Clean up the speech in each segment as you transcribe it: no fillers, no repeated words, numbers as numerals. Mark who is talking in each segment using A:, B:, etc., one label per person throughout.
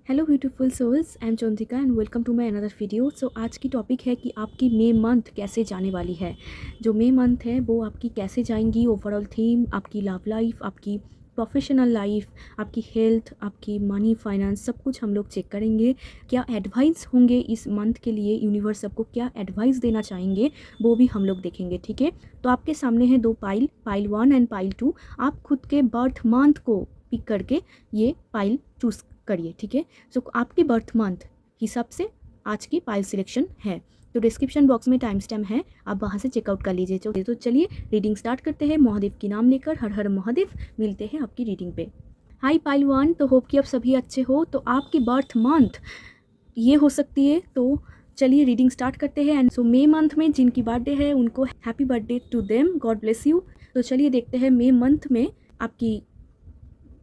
A: Hello beautiful souls, I am Chandrika and welcome to my another video. So आज की topic है कि आपकी मे मंथ कैसे जाने वाली है। जो मे मंथ है वो आपकी कैसे जाएंगी, ओवरऑल थीम, आपकी लव लाइफ, आपकी प्रोफेशनल लाइफ, आपकी हेल्थ, आपकी मनी फाइनेंस, सब कुछ हम लोग चेक करेंगे। क्या एडवाइस होंगे इस मंथ के लिए, यूनिवर्स सबको क्या एडवाइस देना चाहेंगे वो भी हम लोग देखेंगे। ठीक है, तो आपके सामने है दो पाइल, पाइल 1 एंड पाइल 2। आप खुद के बर्थ मंथ को पिक करके ये पाइल चूज़ करिए। ठीक है, सो आपके बर्थ मंथ हिसाब से आज की पाइल सिलेक्शन है। तो डिस्क्रिप्शन बॉक्स में टाइम स्टैम्प है, आप वहाँ से चेकआउट कर लीजिए। तो चलिए रीडिंग स्टार्ट करते हैं। महादेव की नाम लेकर हर हर महादेव। मिलते हैं आपकी रीडिंग पे। हाय पाइल 1, तो होप कि आप सभी अच्छे हो। तो आपकी बर्थ मंथ ये हो सकती है। तो चलिए रीडिंग स्टार्ट करते हैं। एंड सो मे मंथ में जिनकी बर्थडे है उनको happy birthday to them, God bless you. तो चलिए देखते हैं मे मंथ में आपकी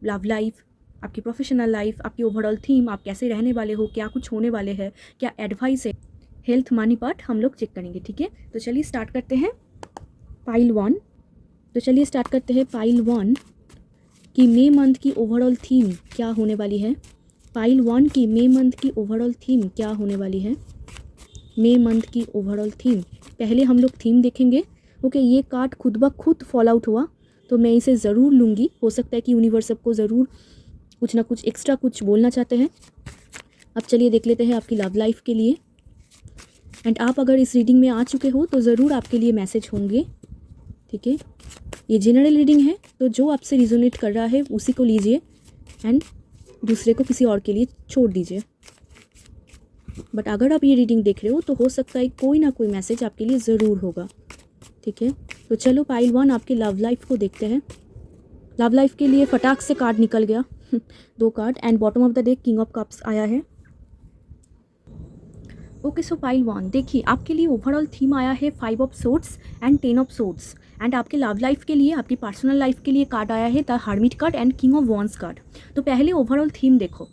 A: लव लाइफ, आपकी प्रोफेशनल लाइफ, आपकी ओवरऑल थीम, आप कैसे रहने वाले हो, क्या कुछ होने वाले हैं, क्या एडवाइस है, हेल्थ मनी पार्ट हम लोग चेक करेंगे। ठीक है, तो चलिए स्टार्ट करते हैं पाइल 1। तो चलिए स्टार्ट करते हैं पाइल 1 कि मे मंथ की ओवरऑल थीम क्या होने वाली है। पाइल 1 की मे मंथ की ओवरऑल थीम क्या होने वाली है। मे मंथ की ओवरऑल थीम, पहले हम लोग थीम देखेंगे। ओके, ये कार्ड खुद ब खुद फॉल आउट हुआ तो मैं इसे ज़रूर लूँगी। हो सकता है कि यूनिवर्स सबको ज़रूर कुछ ना कुछ एक्स्ट्रा कुछ बोलना चाहते हैं। अब चलिए देख लेते हैं आपकी लव लाइफ के लिए। एंड आप अगर इस रीडिंग में आ चुके हो तो ज़रूर आपके लिए मैसेज होंगे। ठीक है, ये जनरल रीडिंग है, तो जो आपसे रिजोनेट कर रहा है उसी को लीजिए एंड दूसरे को किसी और के लिए छोड़ दीजिए। बट अगर आप ये रीडिंग देख रहे हो तो हो सकता है कोई ना कोई मैसेज आपके लिए ज़रूर होगा। ठीक है, तो चलो पाइल 1 आपके लव लाइफ को देखते हैं। लव लाइफ के लिए फटाक से कार्ड निकल गया दो card and bottom of the deck king of cups आया है। ओके, सो पाइल 1 देखिए आपके लिए ओवरऑल थीम आया है 5 of swords and 10 of swords. And आपके लव लाइफ के लिए, आपकी पर्सनल लाइफ के लिए कार्ड आया है the hermit card and king of wands card. तो पहले ओवरऑल थीम देखो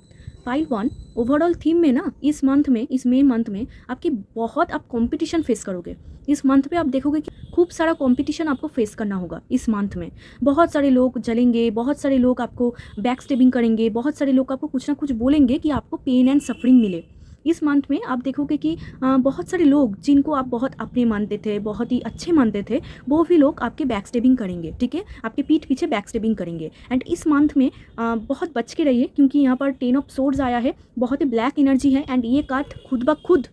A: पाइल 1। ओवरऑल थीम में ना इस मंथ में, इस मे मंथ में आपकी बहुत आप कंपटीशन फेस करोगे। इस मंथ पे आप देखोगे कि खूब सारा कंपटीशन आपको फेस करना होगा। इस मंथ में बहुत सारे लोग जलेंगे, बहुत सारे लोग आपको बैक स्टेबिंग करेंगे, बहुत सारे लोग आपको कुछ ना कुछ बोलेंगे कि आपको पेन एंड सफरिंग मिले। इस मंथ में आप देखोगे कि बहुत सारे लोग जिनको आप बहुत अपने मानते थे, बहुत ही अच्छे मानते थे, वो भी लोग आपके बैक स्टेबिंग करेंगे। ठीक है, आपके पीठ पीछे बैक स्टेबिंग करेंगे। एंड इस मंथ में बहुत बच के रहिए क्योंकि यहाँ पर 10 ऑफ सोर्ड्स आया है, बहुत ही ब्लैक एनर्जी है। एंड ये कार्ड खुद ब खुद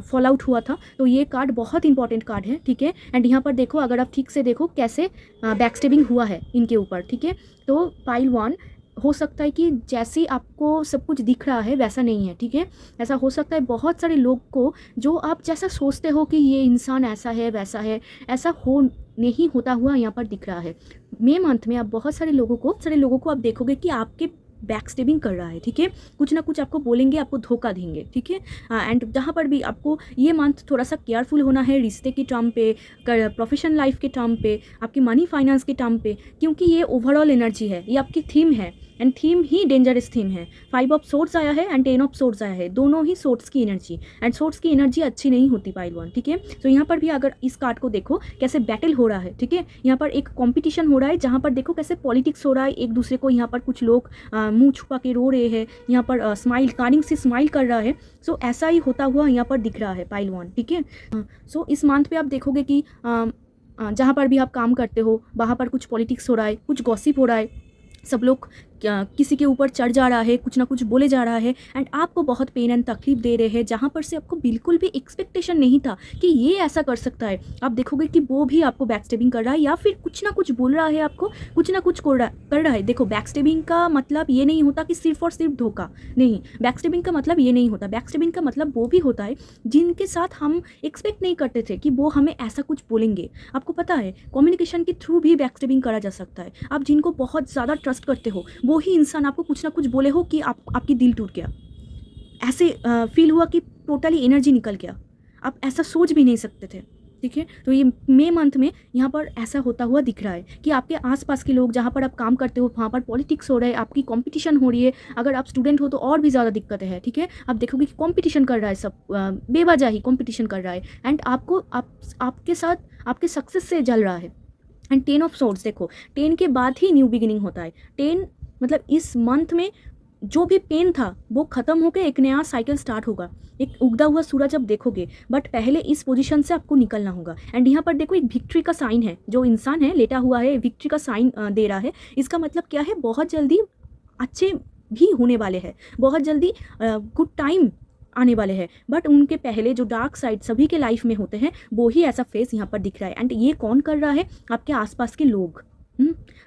A: फॉल आउट हुआ था, तो ये कार्ड बहुत इंपॉर्टेंट कार्ड है। ठीक है, एंड यहाँ पर देखो, अगर आप ठीक से देखो कैसे बैक स्टेबिंग हुआ है इनके ऊपर। ठीक है, तो पाइल 1 हो सकता है कि जैसे आपको सब कुछ दिख रहा है वैसा नहीं है। ठीक है, ऐसा हो सकता है बहुत सारे लोग को जो आप जैसा सोचते हो कि ये इंसान ऐसा है वैसा है, ऐसा हो नहीं होता हुआ यहाँ पर दिख रहा है। मे मंथ में आप बहुत सारे लोगों को आप देखोगे कि आपके बैक स्टेबिंग कर रहा है। ठीक है, कुछ ना कुछ आपको बोलेंगे, आपको धोखा देंगे। ठीक है, एंड जहाँ पर भी आपको ये मंथ थोड़ा सा केयरफुल होना है रिश्ते के टर्म पे, प्रोफेशनल लाइफ के टर्म पे, आपकी मनी फाइनेंस के टर्म पे, क्योंकि ये ओवरऑल एनर्जी है, ये आपकी थीम है। And theme he dangerous theme है। 5 ऑफ सोर्ड्स आया है एंड 10 ऑफ सोर्ड्स आया है, दोनों ही सोर्ड्स की एनर्जी। एंड सोर्ड्स की एनर्जी अच्छी नहीं होती पाइल 1। ठीक है, तो यहाँ पर भी अगर इस कार्ड को देखो कैसे बैटल हो रहा है। ठीक है, यहाँ पर एक कॉम्पिटिशन हो रहा है, जहाँ पर देखो कैसे पॉलिटिक्स हो रहा है एक दूसरे को। यहाँ पर कुछ लोग मुंह छुपा के रो रहे हैं, यहाँ पर स्माइल, कानिंग से स्माइल कर रहा है। सो ऐसा ही होता हुआ यहाँ पर दिख रहा है पाइल 1। ठीक है, सो इस मंथ पे आप देखोगे कि जहाँ पर भी आप काम करते हो वहाँ पर कुछ पॉलिटिक्स हो रहा है, कुछ गॉसिप हो रहा है, सब लोग किसी के ऊपर चढ़ जा रहा है, कुछ ना कुछ बोले जा रहा है एंड आपको बहुत पेन एंड तकलीफ दे रहे हैं, जहाँ पर से आपको बिल्कुल भी एक्सपेक्टेशन नहीं था कि ये ऐसा कर सकता है। आप देखोगे कि वो भी आपको बैक स्टेबिंग कर रहा है या फिर कुछ ना कुछ बोल रहा है, आपको कुछ ना कुछ कर रहा है। देखो, बैक स्टेबिंग का मतलब ये नहीं होता कि सिर्फ और सिर्फ धोखा नहीं। बैक स्टेबिंग का मतलब ये नहीं होता। बैक स्टेबिंग का मतलब वो भी होता है जिनके साथ हम एक्सपेक्ट नहीं करते थे कि वो हमें ऐसा कुछ बोलेंगे। आपको पता है कम्युनिकेशन के थ्रू भी बैक स्टेबिंग करा जा सकता है। आप जिनको बहुत ज़्यादा ट्रस्ट करते हो वो ही इंसान आपको कुछ ना कुछ बोले हो कि आपकी दिल टूट गया, ऐसे फील हुआ कि टोटली एनर्जी निकल गया, आप ऐसा सोच भी नहीं सकते थे। ठीक है, तो ये मे मंथ में यहाँ पर ऐसा होता हुआ दिख रहा है कि आपके आसपास के लोग, जहाँ पर आप काम करते हो वहाँ पर पॉलिटिक्स हो रहा है, आपकी कंपटीशन हो रही है। अगर आप स्टूडेंट हो तो और भी ज़्यादा दिक्कत है। ठीक है, आप देखोगे कि कंपटीशन कर रहा है, सब बेवजह ही कंपटीशन कर रहा है एंड आपके साथ आपके सक्सेस से जल रहा है। एंड 10 ऑफ सोर्ड्स देखो, 10 के बाद ही न्यू बिगिनिंग होता है। 10 मतलब इस मंथ में जो भी पेन था वो ख़त्म होकर एक नया साइकिल स्टार्ट होगा, एक उगता हुआ सूरज आप देखोगे, बट पहले इस पोजीशन से आपको निकलना होगा। एंड यहाँ पर देखो एक विक्ट्री का साइन है, जो इंसान है लेटा हुआ है विक्ट्री का साइन दे रहा है। इसका मतलब क्या है, बहुत जल्दी अच्छे भी होने वाले हैं, बहुत जल्दी गुड टाइम आने वाले हैं। बट उनके पहले जो डार्क साइड सभी के लाइफ में होते हैं, वो ही ऐसा फेस यहाँ पर दिख रहा है। एंड ये कौन कर रहा है, आपके आसपास के लोग,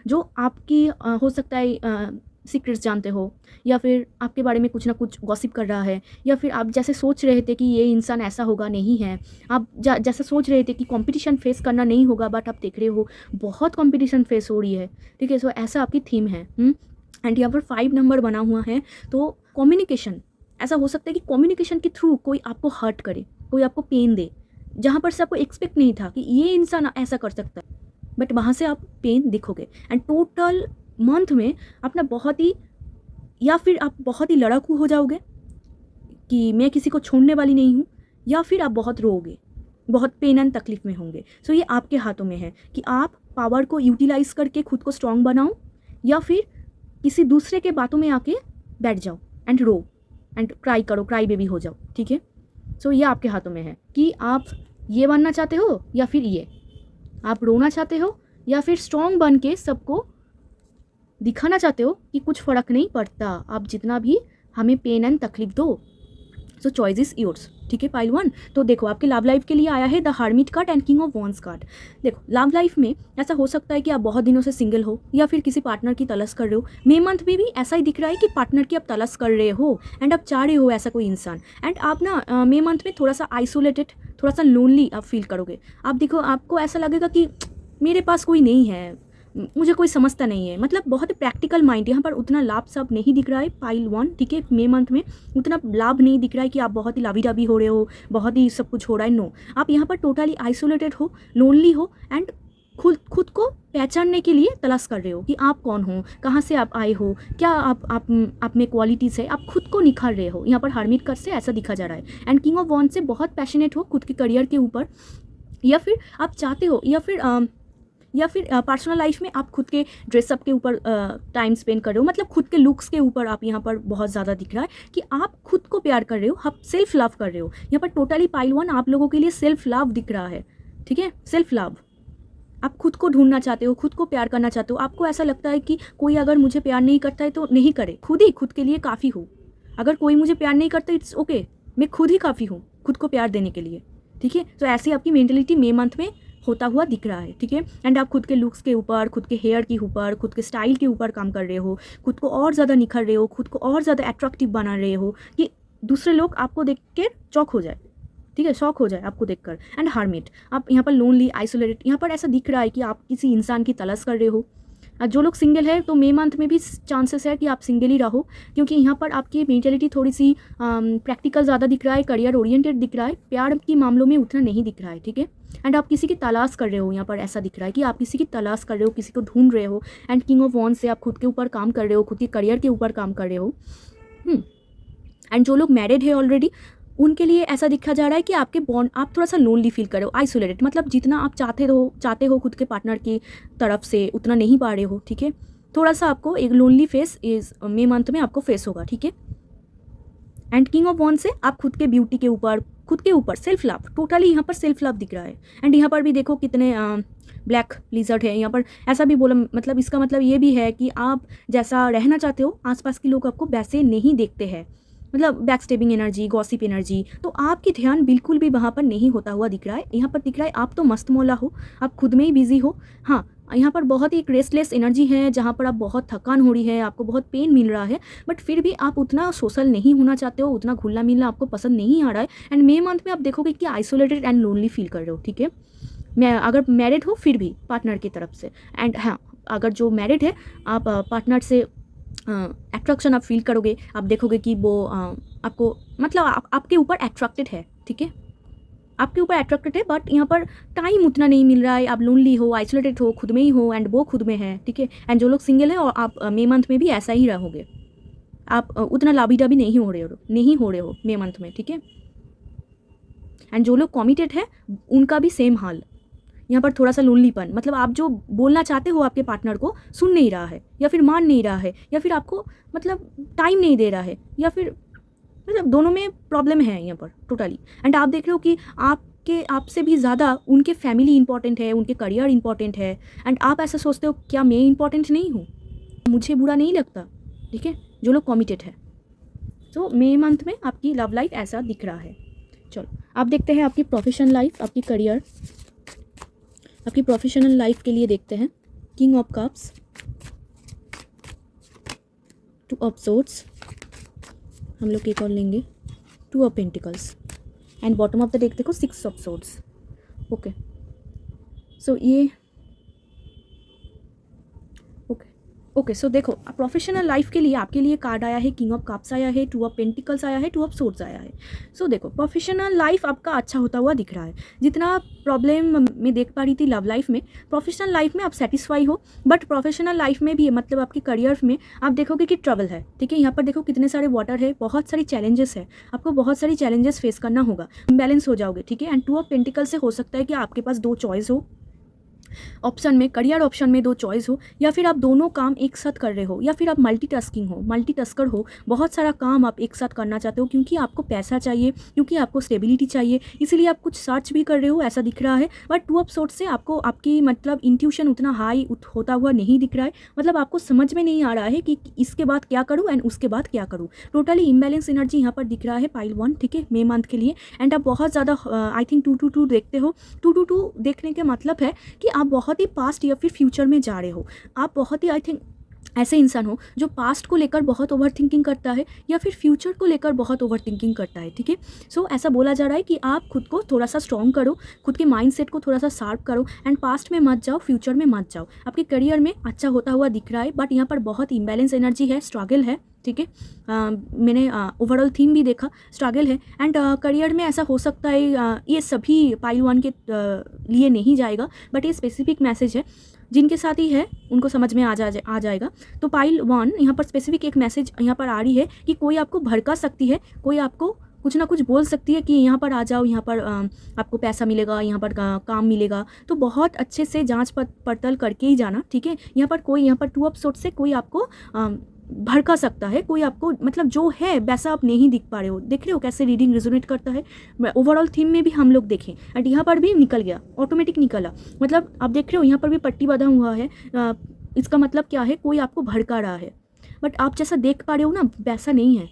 A: जो आपकी हो सकता है सीक्रेट्स जानते हो, या फिर आपके बारे में कुछ ना कुछ गॉसिप कर रहा है, या फिर आप जैसे सोच रहे थे कि ये इंसान ऐसा होगा, नहीं है। आप जैसे सोच रहे थे कि कंपटीशन फेस करना नहीं होगा, बट आप देख रहे हो बहुत कंपटीशन फेस हो रही है, ठीक है। सो ऐसा आपकी थीम है। एंड यहाँ पर 5 नंबर बना हुआ है, तो कम्युनिकेशन, ऐसा हो सकता है कि कम्युनिकेशन के थ्रू कोई आपको हर्ट करे, कोई आपको पेन दे, जहाँ पर से आपको एक्सपेक्ट नहीं था कि ये इंसान ऐसा कर सकता है, बट वहाँ से आप पेन दिखोगे। एंड टोटल मंथ में अपना बहुत ही, या फिर आप बहुत ही लड़ाकू हो जाओगे कि मैं किसी को छोड़ने वाली नहीं हूँ, या फिर आप बहुत रोओगे, बहुत पेन एंड तकलीफ में होंगे। सो ये आपके हाथों में है कि आप पावर को यूटिलाइज करके खुद को स्ट्रांग बनाओ, या फिर किसी दूसरे के बातों में आके बैठ जाओ एंड रो एंड क्राई करो, क्राई बेबी हो जाओ, ठीक है। सो ये आपके हाथों में है कि आप ये बनना चाहते हो या फिर ये, आप रोना चाहते हो या फिर स्ट्रांग बन के सबको दिखाना चाहते हो कि कुछ फ़र्क नहीं पड़ता, आप जितना भी हमें पेन एंड तकलीफ दो। सो चॉइस इज योर्स, ठीक है। पाइल 1, तो देखो आपके लव लाइफ के लिए आया है the hermit card and king of wands card. देखो लव लाइफ में ऐसा हो सकता है कि आप बहुत दिनों से सिंगल हो, या फिर किसी पार्टनर की तलाश कर रहे हो। मे मंथ में भी ऐसा ही दिख रहा है कि पार्टनर की आप तलाश कर रहे हो, एंड आप चाह रहे हो ऐसा कोई इंसान। एंड आप ना मे मंथ में थोड़ा सा आइसोलेटेड, थोड़ा सा लोनली आप फील करोगे। आप देखो, आपको ऐसा लगेगा कि मेरे पास कोई नहीं है, मुझे कोई समझता नहीं है, मतलब बहुत ही प्रैक्टिकल माइंड। यहाँ पर उतना लाभ सब नहीं दिख रहा है पाइल 1, ठीक है। मे मंथ में उतना लाभ नहीं दिख रहा है कि आप बहुत ही लाभी डाबी हो रहे हो, बहुत ही सब कुछ हो रहा है। नो, आप यहाँ पर टोटली आइसोलेटेड हो, लोनली हो, एंड खुद को पहचानने के लिए तलाश कर रहे हो कि आप कौन हो, कहाँ से आप आए हो, क्या आप में क्वालिटीज़ है, आप खुद को निखार रहे हो। यहाँ पर हर्मिट कार्ड से ऐसा दिखा जा रहा है। एंड किंग ऑफ वॉन्ड्स से बहुत पैशनेट हो खुद के करियर के ऊपर, या फिर आप चाहते हो, या फिर पर्सनल लाइफ में आप खुद के ड्रेसअप के ऊपर टाइम स्पेंड कर रहे हो, मतलब खुद के लुक्स के ऊपर आप यहाँ पर बहुत ज़्यादा दिख रहा है कि आप खुद को प्यार कर रहे हो, आप सेल्फ लव कर रहे हो। यहाँ पर टोटली पाइल 1 आप लोगों के लिए सेल्फ लव दिख रहा है, ठीक है। सेल्फ लव, आप खुद को ढूंढना चाहते हो, खुद को प्यार करना चाहते हो। आपको ऐसा लगता है कि कोई अगर मुझे प्यार नहीं करता है तो नहीं करे, खुद ही खुद के लिए काफ़ी हो। अगर कोई मुझे प्यार नहीं करता, इट्स ओके, मैं खुद ही काफ़ी हूँ खुद को प्यार देने के लिए, ठीक है। तो ऐसी आपकी मेंटलिटी मे मंथ में होता हुआ दिख रहा है, ठीक है। एंड आप खुद के लुक्स के ऊपर, खुद के हेयर के ऊपर, खुद के स्टाइल के ऊपर काम कर रहे हो, खुद को और ज़्यादा निखर रहे हो, खुद को और ज़्यादा अट्रैक्टिव बना रहे हो कि दूसरे लोग आपको देख के चौक हो जाए, ठीक है, शौक हो जाए आपको देखकर। एंड हर्मिट, आप यहाँ पर लोनली, आइसोलेटेड, यहाँ पर ऐसा दिख रहा है कि आप किसी इंसान की तलाश कर रहे हो। जो लोग सिंगल है तो मे मंथ में भी चांसेस है कि आप सिंगल ही रहो, क्योंकि यहाँ पर आपकी मेंटलिटी थोड़ी सी प्रैक्टिकल ज़्यादा दिख रहा है, करियर ओरिएंटेड दिख रहा है, प्यार के मामलों में उतना नहीं दिख रहा है, ठीक है। एंड आप किसी की तलाश कर रहे हो, यहाँ पर ऐसा दिख रहा है कि आप किसी की तलाश कर रहे हो, किसी को ढूंढ रहे हो। एंड किंग ऑफ वॉन्ड्स से आप खुद के ऊपर काम कर रहे हो, खुद के करियर के ऊपर काम कर रहे हो। एंड जो लोग मैरिड है ऑलरेडी, उनके लिए ऐसा दिखा जा रहा है कि आपके बॉन्ड, आप थोड़ा सा लोनली फील कर रहे हो, आइसोलेटेड, मतलब जितना आप चाहते हो खुद के पार्टनर की तरफ से उतना नहीं पा रहे हो, ठीक है। थोड़ा सा आपको एक लोनली फेस इस मे मंथ में आपको फेस होगा, ठीक है। एंड किंग ऑफ वॉन्ड्स से आप खुद के ब्यूटी के ऊपर, खुद के ऊपर सेल्फ लव, टोटली यहाँ पर सेल्फ लव दिख रहा है। एंड यहाँ पर भी देखो कितने ब्लैक लिजर्ड है यहाँ पर, ऐसा भी बोला, मतलब इसका मतलब ये भी है कि आप जैसा रहना चाहते हो आसपास के लोग आपको वैसे नहीं देखते हैं, मतलब back stabbing energy, gossip energy, तो आपकी ध्यान बिल्कुल भी वहाँ पर नहीं होता हुआ दिख रहा है। यहाँ पर दिख रहा है आप तो मस्त मौला हो, आप खुद में ही बिजी हो। हाँ, यहाँ पर बहुत ही एक रेस्टलेस एनर्जी है, जहाँ पर आप बहुत थकान हो रही है, आपको बहुत पेन मिल रहा है, बट फिर भी आप उतना सोशल नहीं होना चाहते हो, उतना घुलना मिलना आपको पसंद नहीं आ रहा है। एंड मे मंथ में आप देखोगे कि आइसोलेटेड एंड लोनली फील कर रहे हो, ठीक है। मैं अगर मैरिड हो फिर भी पार्टनर की तरफ से, एंड हाँ, अगर जो मैरिड है आप पार्टनर से अट्रैक्शन आप फील करोगे, आप देखोगे कि वो आपको, मतलब आपके ऊपर अट्रैक्टेड है, ठीक है, आपके ऊपर अट्रैक्टेड है, बट यहाँ पर टाइम उतना नहीं मिल रहा है, आप लोनली हो, आइसोलेटेड हो, खुद में ही हो, एंड वो खुद में है, ठीक है। एंड जो लोग सिंगल है, और आप मे मंथ में भी ऐसा ही रहोगे, आप उतना लाभी डाबी नहीं हो रहे हो मे मंथ में, ठीक है। एंड जो लोग कमिटेड है उनका भी सेम हाल, यहाँ पर थोड़ा सा लोनलीपन, मतलब आप जो बोलना चाहते हो आपके पार्टनर को सुन नहीं रहा है, या फिर मान नहीं रहा है, या फिर आपको मतलब टाइम नहीं दे रहा है, या फिर मतलब दोनों में प्रॉब्लम है यहाँ पर टोटली। एंड आप देख रहे हो कि आपसे भी ज़्यादा उनके फैमिली इंपॉर्टेंट है, उनके करियर इंपॉर्टेंट है। एंड आप ऐसा सोचते हो क्या मैं इंपॉर्टेंट नहीं हूँ, मुझे बुरा नहीं लगता, ठीक है, जो लोग कमिटेड है। तो मई मंथ में आपकी लव लाइफ ऐसा दिख रहा है। चलो आप देखते हैं आपकी प्रोफेशनल लाइफ, आपकी करियर, आपकी प्रोफेशनल लाइफ के लिए देखते हैं। King of cups, 2 of swords, हम लोग एक और लेंगे 2 of pentacles, and bottom of the deck देखो 6 ऑफ सोर्ड्स। ओके, सो ये ओके सो देखो प्रोफेशनल लाइफ के लिए आपके लिए कार्ड आया है, किंग ऑफ कप्स आया है, 2 ऑफ पेंटिकल्स आया है, 2 ऑफ सोर्ड्स आया है। सो देखो प्रोफेशनल लाइफ आपका अच्छा होता हुआ दिख रहा है। जितना प्रॉब्लम मैं देख पा रही थी लव लाइफ में, प्रोफेशनल लाइफ में आप सेटिस्फाई हो, बट प्रोफेशनल लाइफ में भी मतलब आपके करियर में आप देखोगे कि ट्रबल है, ठीक है। यहाँ पर देखो कितने सारे वाटर है, बहुत सारी चैलेंजेस है, आपको बहुत सारी चैलेंजेस फेस करना होगा, इम्बैलेंस हो जाओगे, ठीक है। एंड 2 ऑफ पेंटिकल से हो सकता है कि आपके पास 2 चॉइस हो ऑप्शन में, करियर ऑप्शन में 2 चॉइस हो, या फिर आप दोनों काम एक साथ कर रहे हो, या फिर आप मल्टीटास्किंग हो, मल्टीटास्कर हो, बहुत सारा काम आप एक साथ करना चाहते हो, क्योंकि आपको पैसा चाहिए, क्योंकि आपको स्टेबिलिटी चाहिए, इसीलिए आप कुछ सर्च भी कर रहे हो, ऐसा दिख रहा है। बट 2 ऑफ सोर्ड्स से आपको आपकी मतलब इंट्यूशन उतना हाई होता हुआ नहीं दिख रहा है, मतलब आपको समझ में नहीं आ रहा है कि इसके बाद क्या करूँ एंड उसके बाद क्या करूँ। टोटली इम्बैलेंस एनर्जी यहाँ पर दिख रहा है पाइल 1, ठीक है, मई मंथ के लिए। एंड आप बहुत ज़्यादा आई थिंक 222 देखते हो। 222 देखने के मतलब है कि आप बहुत ही पास्ट या फिर फ्यूचर में जा रहे हो। आप बहुत ही आई थिंक ऐसे इंसान हो जो पास्ट को लेकर बहुत ओवर थिंकिंग करता है, या फिर फ्यूचर को लेकर बहुत ओवर थिंकिंग करता है, ठीक है। सो ऐसा बोला जा रहा है कि आप खुद को थोड़ा सा स्ट्रॉन्ग करो, खुद के माइंड सेट को थोड़ा सा शार्प करो, एंड पास्ट में मत जाओ, फ्यूचर में मत जाओ। आपके करियर में अच्छा होता हुआ दिख रहा है, बट यहाँ पर बहुत इम्बैलेंस एनर्जी है, स्ट्रगल है, ठीक है। मैंने ओवरऑल थीम भी देखा, स्ट्रगल है। एंड करियर में ऐसा हो सकता है ये सभी पाइल 1 के लिए नहीं जाएगा, बट ये स्पेसिफिक मैसेज है, जिनके साथ ही है उनको समझ में आ जाएगा। तो पाइल 1 यहाँ पर स्पेसिफिक एक मैसेज यहाँ पर आ रही है कि कोई आपको भड़का सकती है, कोई आपको कुछ ना कुछ बोल सकती है कि यहाँ पर आ जाओ, यहाँ पर आपको पैसा मिलेगा, यहाँ पर काम मिलेगा। तो बहुत अच्छे से जांच पड़ताल करके ही जाना, ठीक है। यहाँ पर 2 ऑफ सोर्ड्स से कोई आपको भड़का सकता है, कोई आपको मतलब जो है वैसा आप नहीं दिख पा रहे हो। देख रहे हो कैसे रीडिंग रिजोनेट करता है। ओवरऑल थीम में भी हम लोग देखें, एंड यहाँ पर भी निकल गया, ऑटोमेटिक निकला। मतलब आप देख रहे हो यहाँ पर भी पट्टी बंधा हुआ है, इसका मतलब क्या है, कोई आपको भड़का रहा है, बट आप जैसा देख पा रहे हो ना वैसा नहीं है।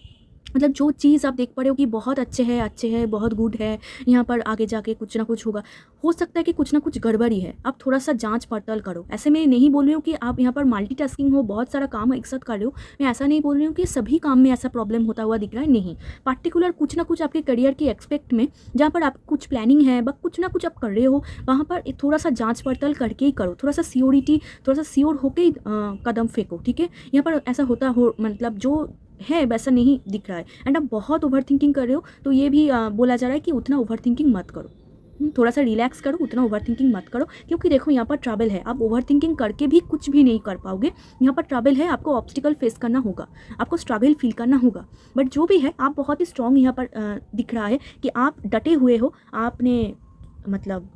A: मतलब जो चीज़ आप देख पा रहे हो कि बहुत अच्छे है, बहुत गुड है, यहाँ पर आगे जाके कुछ ना कुछ होगा, हो सकता है कि कुछ ना कुछ गड़बड़ी है। आप थोड़ा सा जांच पड़ताल करो। ऐसे मैं नहीं बोल रही हूँ कि आप यहाँ पर मल्टीटास्किंग हो, बहुत सारा काम एक साथ कर रहे हो, मैं ऐसा नहीं बोल रही हूँ कि सभी काम में ऐसा प्रॉब्लम होता हुआ दिख रहा है, नहीं। पार्टिकुलर कुछ ना कुछ आपके करियर की एक्सपेक्ट में जहाँ पर आप कुछ प्लानिंग है, बस कुछ ना कुछ आप कर रहे हो, वहाँ पर थोड़ा सा जाँच पड़ताल करके ही करो, थोड़ा सा सियोरिटी, थोड़ा सा सियोर होकर ही कदम फेंको, ठीक है। यहाँ पर ऐसा होता हो मतलब जो है वैसा नहीं दिख रहा है। एंड आप बहुत ओवर थिंकिंग कर रहे हो, तो ये भी बोला जा रहा है कि उतना ओवर थिंकिंग मत करो, थोड़ा सा रिलैक्स करो, उतना ओवर थिंकिंग मत करो, क्योंकि देखो यहाँ पर ट्रबल है। आप ओवर थिंकिंग करके भी कुछ भी नहीं कर पाओगे, यहाँ पर ट्रबल है, आपको ऑब्स्टिकल फेस करना होगा, आपको स्ट्रगल फील करना होगा। बट जो भी है आप बहुत ही स्ट्रॉन्ग यहाँ पर दिख रहा है कि आप डटे हुए हो। आपने मतलब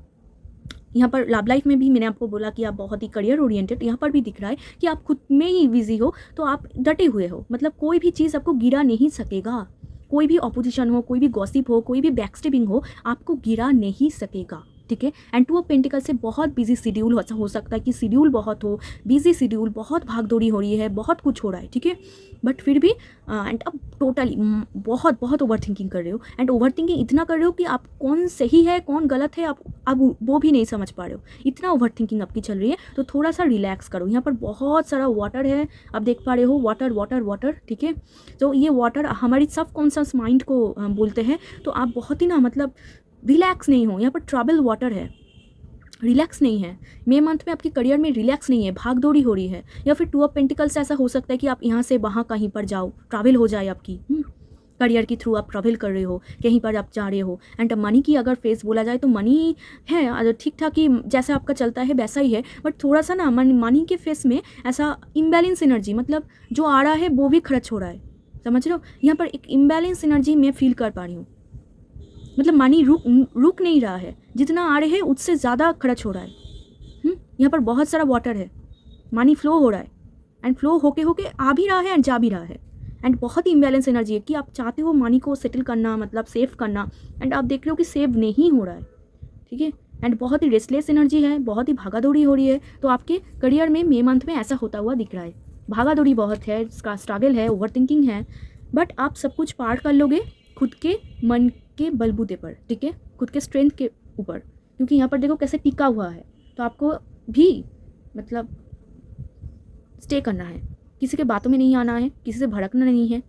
A: यहाँ पर लव लाइफ में भी मैंने आपको बोला कि आप बहुत ही करियर ओरिएंटेड, यहाँ पर भी दिख रहा है कि आप खुद में ही बिजी हो, तो आप डटे हुए हो। मतलब कोई भी चीज़ आपको गिरा नहीं सकेगा, कोई भी ऑपोजिशन हो, कोई भी गॉसिप हो, कोई भी बैकस्टेबिंग हो, आपको गिरा नहीं सकेगा, ठीक है। एंड 2 ऑफ पेंटिकल से बहुत बिजी शेड्यूल हो सकता है कि शेड्यूल बहुत हो, बिजी शेड्यूल, बहुत भागदौड़ी हो रही है, बहुत कुछ हो रहा है, ठीक है। बट फिर भी एंड अब टोटली बहुत ओवर थिंकिंग कर रहे हो, एंड ओवर थिंकिंग इतना कर रहे हो कि आप कौन सही है कौन गलत है आप वो भी नहीं समझ पा रहे हो, इतना ओवर थिंकिंग आपकी चल रही है। तो थोड़ा सा रिलैक्स करो। यहाँ पर बहुत सारा वाटर है, आप देख पा रहे हो, वाटर, ठीक है। तो ये वाटर हमारी सबकॉन्शियस माइंड को बोलते हैं। तो आप बहुत ही ना मतलब रिलैक्स नहीं हो, यहाँ पर ट्रबल वाटर है, रिलैक्स नहीं है। मई मंथ में आपके करियर में रिलैक्स नहीं है, भागदौड़ी हो रही है। या फिर 2 ऑफ पेंटिकल्स ऐसा हो सकता है कि आप यहाँ से वहाँ कहीं पर जाओ, ट्रैवल हो जाए आपकी करियर के थ्रू, आप ट्रैवल कर रहे हो, कहीं पर आप जा रहे हो। एंड मनी की अगर फेस बोला जाए तो मनी है ठीक ठाक ही, जैसा आपका चलता है वैसा ही है, बट थोड़ा सा ना मनी के फेस में ऐसा इम्बैलेंस एनर्जी, मतलब जो आ रहा है वो भी खर्च हो रहा है, समझ रहे हो। यहाँ पर एक इम्बैलेंस एनर्जी मैं फील कर पा रही हूँ, मतलब मनी रुक नहीं रहा है, जितना आ रहे हैं उससे ज़्यादा खर्च हो रहा है। यहाँ पर बहुत सारा वाटर है, मनी फ्लो हो रहा है एंड फ्लो होके होके आ भी रहा है एंड जा भी रहा है एंड बहुत ही इम्बैलेंस एनर्जी है कि आप चाहते हो मनी को सेटल करना, मतलब सेव करना, एंड आप देख रहे हो कि सेव नहीं हो रहा है, ठीक है। एंड बहुत ही रेस्टलेस एनर्जी है, बहुत ही भागा दौड़ी हो रही है। तो आपके करियर में मे मंथ में ऐसा होता हुआ दिख रहा है, भागा दौड़ी बहुत है, स्ट्रगल है, ओवर थिंकिंग है, बट आप सब कुछ पार कर लोगे खुद के मन के बलबूते पर, ठीक है, खुद के स्ट्रेंथ के ऊपर, क्योंकि यहाँ पर देखो कैसे टिका हुआ है। तो आपको भी मतलब स्टे करना है, किसी के बातों में नहीं आना है, किसी से भड़कना नहीं है,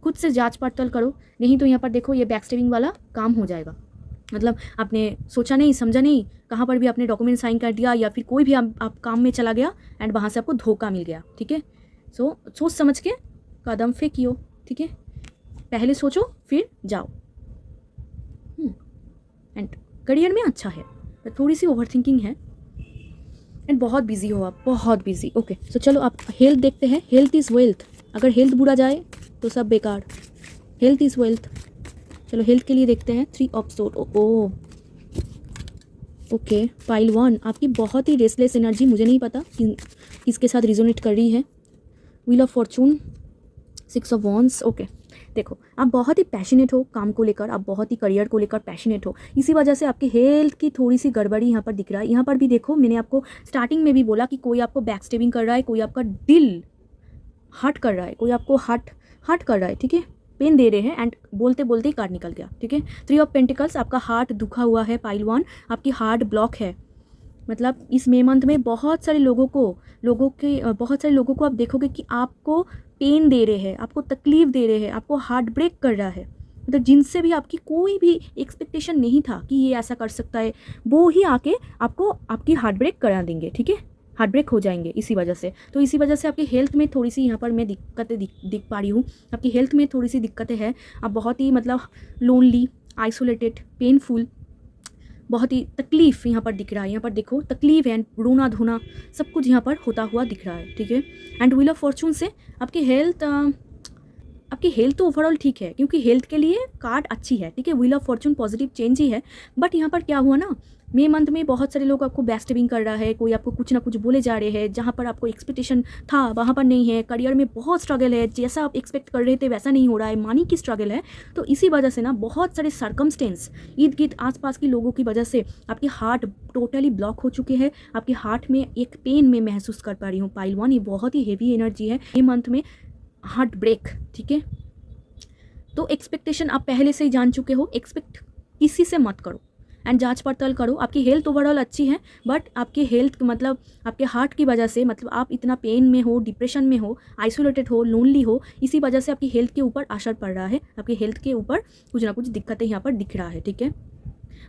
A: खुद से जांच पड़ताल करो, नहीं तो यहाँ पर देखो ये बैकस्टेबिंग वाला काम हो जाएगा। मतलब आपने सोचा नहीं समझा नहीं, कहाँ पर भी आपने डॉक्यूमेंट साइन कर दिया या फिर कोई भी आप काम में चला गया एंड वहाँ से आपको धोखा मिल गया, ठीक है। सो सोच समझ के कदम फेंकियो, ठीक है, पहले सोचो फिर जाओ। एंड करियर में अच्छा है पर थोड़ी सी ओवर थिंकिंग है एंड बहुत बिजी हो आप, बहुत बिजी। ओके सो चलो आप हेल्थ देखते हैं। हेल्थ इज़ वेल्थ, अगर हेल्थ बुरा जाए तो सब बेकार। Health is wealth. चलो हेल्थ के लिए देखते हैं 3 ऑफ सोर्ड। ओके पाइल 1, आपकी बहुत ही रेस्टलेस एनर्जी, मुझे नहीं पता किसके साथ रिजोनेट कर रही है। Wheel of Fortune, 6 of wands. Okay देखो आप बहुत ही पैशनेट हो काम को लेकर, आप बहुत ही करियर को लेकर पैशनेट हो, इसी वजह से आपकी हेल्थ की थोड़ी सी गड़बड़ी यहाँ पर दिख रहा है। यहाँ पर भी देखो मैंने आपको स्टार्टिंग में भी बोला कि कोई आपको बैक स्टेबिंग कर रहा है, कोई आपका दिल हर्ट कर रहा है, कोई आपको हर्ट कर रहा है, ठीक है, पेन दे रहे हैं एंड बोलते बोलते ही कार्ड निकल गया, ठीक है। 3 ऑफ पेंटिकल्स, आपका हार्ट दुखा हुआ है पाइल 1, आपकी हार्ट ब्लॉक है। मतलब इस मे मंथ में बहुत सारे लोगों को आप देखोगे कि आपको पेन दे रहे हैं, आपको तकलीफ दे रहे हैं, आपको हार्ट ब्रेक कर रहा है। मतलब जिनसे भी आपकी कोई भी एक्सपेक्टेशन नहीं था कि ये ऐसा कर सकता है, वो ही आके आपको आपकी हार्ट ब्रेक करा देंगे, ठीक है, हार्ट ब्रेक हो जाएंगे इसी वजह से। तो इसी वजह से आपकी हेल्थ में थोड़ी सी यहाँ पर मैं दिक्कतें दिख पा रही हूँ, आपकी हेल्थ में थोड़ी सी दिक्कतें हैं। आप बहुत ही मतलब लोनली, आइसोलेटेड, पेनफुल, बहुत ही तकलीफ़ यहाँ पर दिख रहा है। यहाँ पर देखो तकलीफ है, रोना धोना सब कुछ यहाँ पर होता हुआ दिख रहा है, ठीक है। एंड व्हील ऑफ फॉर्चून से आपकी हेल्थ तो ओवरऑल ठीक है, क्योंकि हेल्थ के लिए कार्ड अच्छी है, ठीक है, wheel of fortune positive change ही है। बट यहाँ पर क्या हुआ ना, मे मंथ में बहुत सारे लोग आपको बैकस्टेबिंग कर रहा है, कोई आपको कुछ ना कुछ बोले जा रहे हैं, जहाँ पर आपको एक्सपेक्टेशन था वहाँ पर नहीं है। करियर में बहुत स्ट्रगल है, जैसा आप एक्सपेक्ट कर रहे थे वैसा नहीं हो रहा है, मनी की स्ट्रगल है। तो इसी वजह से ना बहुत सारे सर्कमस्टेंस, ईद गिर्द आसपास के लोगों की वजह से आपकी हार्ट टोटली ब्लॉक हो चुके हैं। आपके हार्ट में एक पेन में महसूस कर पा रही हूँ पाइल 1, ये बहुत ही हेवी एनर्जी है मे मंथ में, हार्ट ब्रेक, ठीक है। तो एक्सपेक्टेशन आप पहले से ही जान चुके हो, एक्सपेक्ट किसी से मत करो एंड जांच पड़ताल करो। आपकी हेल्थ ओवरऑल अच्छी है, बट आपकी हेल्थ मतलब आपके हार्ट की वजह से, मतलब आप इतना पेन में हो, डिप्रेशन में हो, आइसोलेटेड हो, लोनली हो, इसी वजह से आपकी हेल्थ के ऊपर असर पड़ रहा है, आपकी हेल्थ के ऊपर कुछ ना कुछ दिक्कतें यहाँ पर दिख रहा है, ठीक है।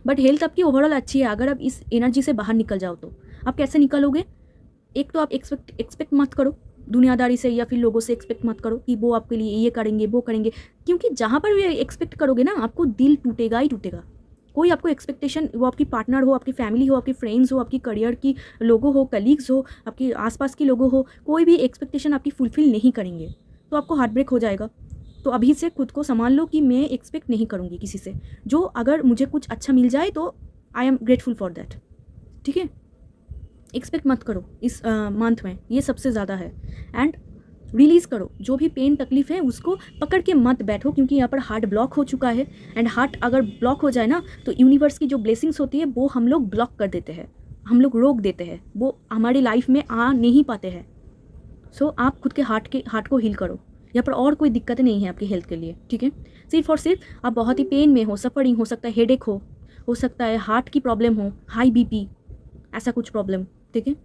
A: बट हेल्थ आपकी ओवरऑल अच्छी है। अगर आप इस एनर्जी से बाहर निकल जाओ तो आप कैसे निकलोगे? एक तो आप एक्सपेक्ट मत करो दुनियादारी से या फिर लोगों से एक्सपेक्ट मत करो कि वो आपके लिए ये करेंगे वो करेंगे, क्योंकि जहाँ पर भी एक्सपेक्ट करोगे ना आपको दिल टूटेगा ही टूटेगा। कोई आपको एक्सपेक्टेशन, वो आपकी पार्टनर हो, आपकी फैमिली हो, आपकी फ्रेंड्स हो, आपकी करियर की लोगों हो, कलीग्स हो, आपके आसपास के लोगों हो, कोई भी एक्सपेक्टेशन आपकी फुलफिल नहीं करेंगे तो आपको हार्ट ब्रेक हो जाएगा। तो अभी से खुद को संभाल लो कि मैं एक्सपेक्ट नहीं करूँगी किसी से, जो अगर मुझे कुछ अच्छा मिल जाए तो I am grateful for that, ठीक है। एक्सपेक्ट मत करो इस मंथ में, ये सबसे ज़्यादा है। एंड रिलीज़ करो जो भी पेन तकलीफ है, उसको पकड़ के मत बैठो, क्योंकि यहाँ पर हार्ट ब्लॉक हो चुका है। एंड हार्ट अगर ब्लॉक हो जाए ना तो यूनिवर्स की जो ब्लेसिंग्स होती है वो हम लोग ब्लॉक कर देते हैं, हम लोग रोक देते हैं, वो हमारी लाइफ में आ नहीं पाते हैं। सो आप खुद के हार्ट को हील करो। यहाँ पर और कोई दिक्कतें नहीं है आपकी हेल्थ के लिए, ठीक है। सिर्फ और सिर्फ आप बहुत ही पेन में हो, सफरिंग हो सकता है, हेडेक हो सकता है हार्ट की प्रॉब्लम हो, हाई बीपी, ऐसा कुछ प्रॉब्लम, ठीक है।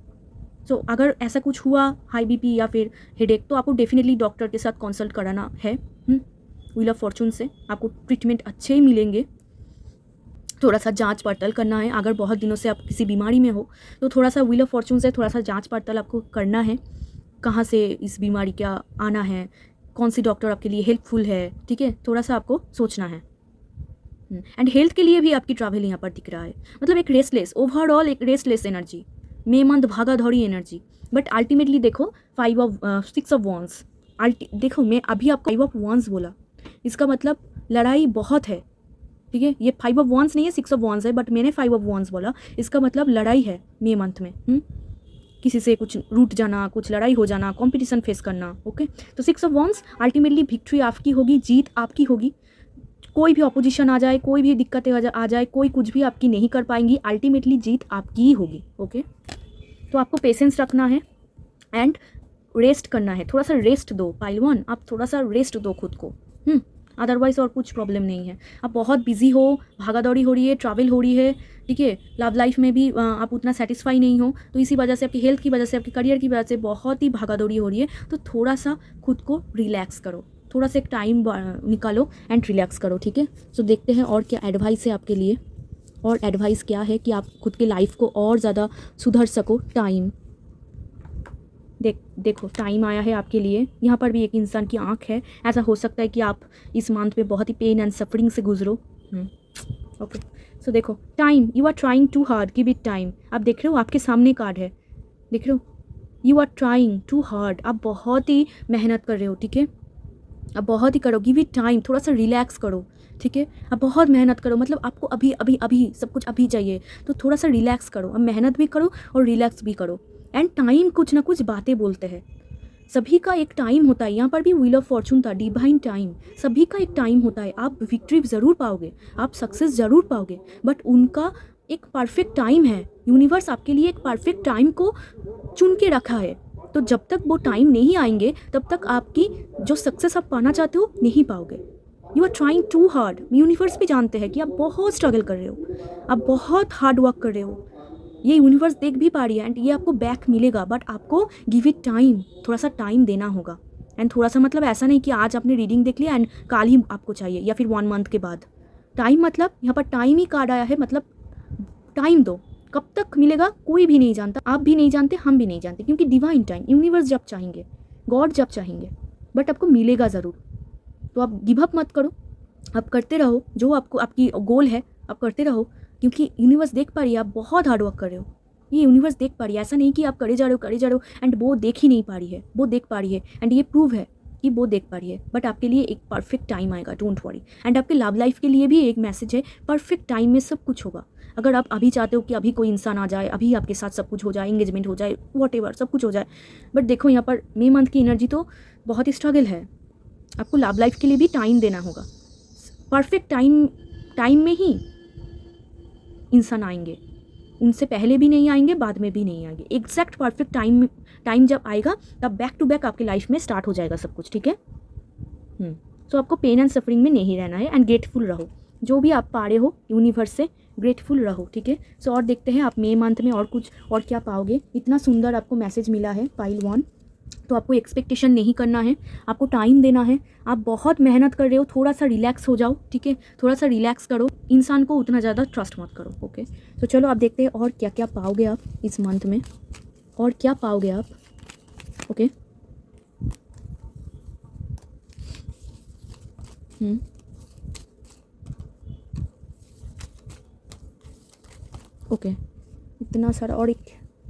A: सो अगर ऐसा कुछ हुआ, हाई बीपी या फिर हेडेक, तो आपको डेफिनेटली डॉक्टर के साथ कंसल्ट कराना है। व्हील ऑफ फॉर्चून से आपको ट्रीटमेंट अच्छे ही मिलेंगे। थोड़ा सा जांच पड़ताल करना है, अगर बहुत दिनों से आप किसी बीमारी में हो तो थोड़ा सा व्हील ऑफ फॉर्चून से थोड़ा सा जांच पड़ताल आपको करना है, कहाँ से इस बीमारी का आना है, कौन सी डॉक्टर आपके लिए हेल्पफुल है, ठीक है, थोड़ा सा आपको सोचना है। एंड हेल्थ के लिए भी आपकी ट्रैवल यहाँ पर दिख रहा है, मतलब एक रेस्टलेस, ओवरऑल एक रेस्टलेस एनर्जी, मे मंथ भागा दौड़ी एनर्जी। बट अल्टीमेटली देखो 6 ऑफ वॉन्ड्स, देखो मैं अभी आपको 5 ऑफ वॉन्ड्स बोला, इसका मतलब लड़ाई बहुत है, ठीक है, ये 5 ऑफ वॉन्स नहीं है, 6 ऑफ वॉन्स है, बट मैंने 5 ऑफ वॉन्स बोला। इसका मतलब लड़ाई है मे मंथ में, किसी से कुछ रूठ जाना, कुछ लड़ाई हो जाना, कंपटीशन फेस करना। ओके, तो 6 ऑफ वॉन्स, अल्टीमेटली विक्ट्री आपकी होगी, जीत आपकी होगी। कोई भी अपोजिशन आ जाए, कोई भी दिक्कतें आ जाए, कोई कुछ भी आपकी नहीं कर पाएंगी, अल्टीमेटली जीत आपकी ही होगी। ओके, तो आपको पेशेंस रखना है एंड रेस्ट करना है, थोड़ा सा रेस्ट दो पाइल 1, आप थोड़ा सा रेस्ट दो खुद को। अदरवाइज़ और कुछ प्रॉब्लम नहीं है। आप बहुत बिजी हो, भागा दौड़ी हो रही है, ट्रैवल हो रही है, ठीक है, लव लाइफ में भी आप उतना सेटिस्फाई नहीं हो, तो इसी वजह से, आपकी हेल्थ की वजह से, आपके करियर की वजह से बहुत ही भागा दौड़ी हो रही है। तो थोड़ा सा खुद को रिलैक्स करो, थोड़ा सा एक टाइम निकालो एंड रिलैक्स करो। ठीक है, सो देखते हैं और क्या एडवाइस है आपके लिए, और एडवाइस क्या है कि आप खुद के लाइफ को और ज़्यादा सुधर सको। टाइम देखो टाइम आया है आपके लिए। यहाँ पर भी एक इंसान की आंख है। ऐसा हो सकता है कि आप इस मंथ में बहुत ही पेन एंड सफरिंग से गुजरो। ओके, सो देखो time, you are trying too hard, give it time. आप देख रहे हो आपके सामने कार्ड है, देख रहे हो, you are trying too hard, आप बहुत ही मेहनत कर रहे हो। ठीक है, आप बहुत ही करो, गिव इट टाइम, थोड़ा सा रिलैक्स करो। ठीक है, आप बहुत मेहनत करो, मतलब आपको अभी अभी अभी सब कुछ अभी चाहिए, तो थोड़ा सा रिलैक्स करो। अब मेहनत भी करो और रिलैक्स भी करो। एंड टाइम कुछ ना कुछ बातें बोलते हैं, सभी का एक टाइम होता है। यहाँ पर भी व्हील ऑफ फॉर्चून था, डिवाइन टाइम, सभी का एक टाइम होता है। आप विक्ट्री ज़रूर पाओगे, आप सक्सेस ज़रूर पाओगे, बट उनका एक परफेक्ट टाइम है। यूनिवर्स आपके लिए एक परफेक्ट टाइम को चुन के रखा है। तो जब तक वो टाइम नहीं आएंगे तब तक आपकी जो सक्सेस आप पाना चाहते हो नहीं पाओगे। You are trying too hard, universe भी जानते हैं कि आप बहुत स्ट्रगल कर रहे हो, आप बहुत हार्ड वर्क कर रहे हो, ये यूनिवर्स देख भी पा रही है एंड ये आपको बैक मिलेगा, बट आपको गिव इट टाइम, थोड़ा सा टाइम देना होगा। एंड थोड़ा सा मतलब ऐसा नहीं कि आज आपने रीडिंग देख लिया एंड कल ही आपको चाहिए या फिर 1 मंथ के बाद। टाइम मतलब यहाँ पर टाइम ही कार्ड आया है, मतलब टाइम दो। कब तक मिलेगा कोई भी नहीं जानता, आप भी नहीं जानते, हम भी नहीं जानते, क्योंकि डिवाइन टाइम, यूनिवर्स जब चाहेंगे, गॉड जब चाहेंगे, बट आपको मिलेगा ज़रूर। तो आप गिव अप मत करो, आप करते रहो, जो आपको आपकी गोल है आप करते रहो, क्योंकि यूनिवर्स देख पा रही है आप बहुत हार्ड वर्क कर रहे हो। ये यूनिवर्स देख पा रही है, ऐसा नहीं कि आप करे जा रहे हो एंड वो देख ही नहीं पा रही है, वो देख पा रही है एंड ये प्रूव है कि वो देख पा रही है। बट आपके लिए एक परफेक्ट टाइम आएगा, डोंट वरी। एंड आपके लव लाइफ के लिए भी एक मैसेज है, परफेक्ट टाइम में सब कुछ होगा। अगर आप अभी चाहते हो कि अभी कोई इंसान आ जाए, अभी आपके साथ सब कुछ हो जाए, एंगेजमेंट हो जाए, वॉटेवर सब कुछ हो जाए, बट देखो यहाँ पर मे मंथ की एनर्जी तो बहुत ही स्ट्रगल है। आपको लव लाइफ के लिए भी टाइम देना होगा। परफेक्ट टाइम में ही इंसान आएंगे, उनसे पहले भी नहीं आएंगे, बाद में भी नहीं आएंगे। एग्जैक्ट परफेक्ट टाइम जब आएगा तब बैक टू बैक आपकी लाइफ में स्टार्ट हो जाएगा सब कुछ। ठीक है, सो आपको पेन एंड सफरिंग में नहीं रहना है एंड ग्रेटफुल रहो, जो भी आप पा रहे हो यूनिवर्स से ग्रेटफुल रहो। ठीक है, सो और देखते हैं आप मे मंथ में और कुछ और क्या पाओगे। इतना सुंदर आपको मैसेज मिला है पाइल 1, तो आपको एक्सपेक्टेशन नहीं करना है, आपको टाइम देना है। आप बहुत मेहनत कर रहे हो, थोड़ा सा रिलैक्स हो जाओ। ठीक है, थोड़ा सा रिलैक्स करो, इंसान को उतना ज़्यादा ट्रस्ट मत करो। ओके, तो चलो आप देखते हैं और क्या क्या पाओगे आप इस मंथ में, और क्या पाओगे आप। ओके, ओके, इतना सारा और एक।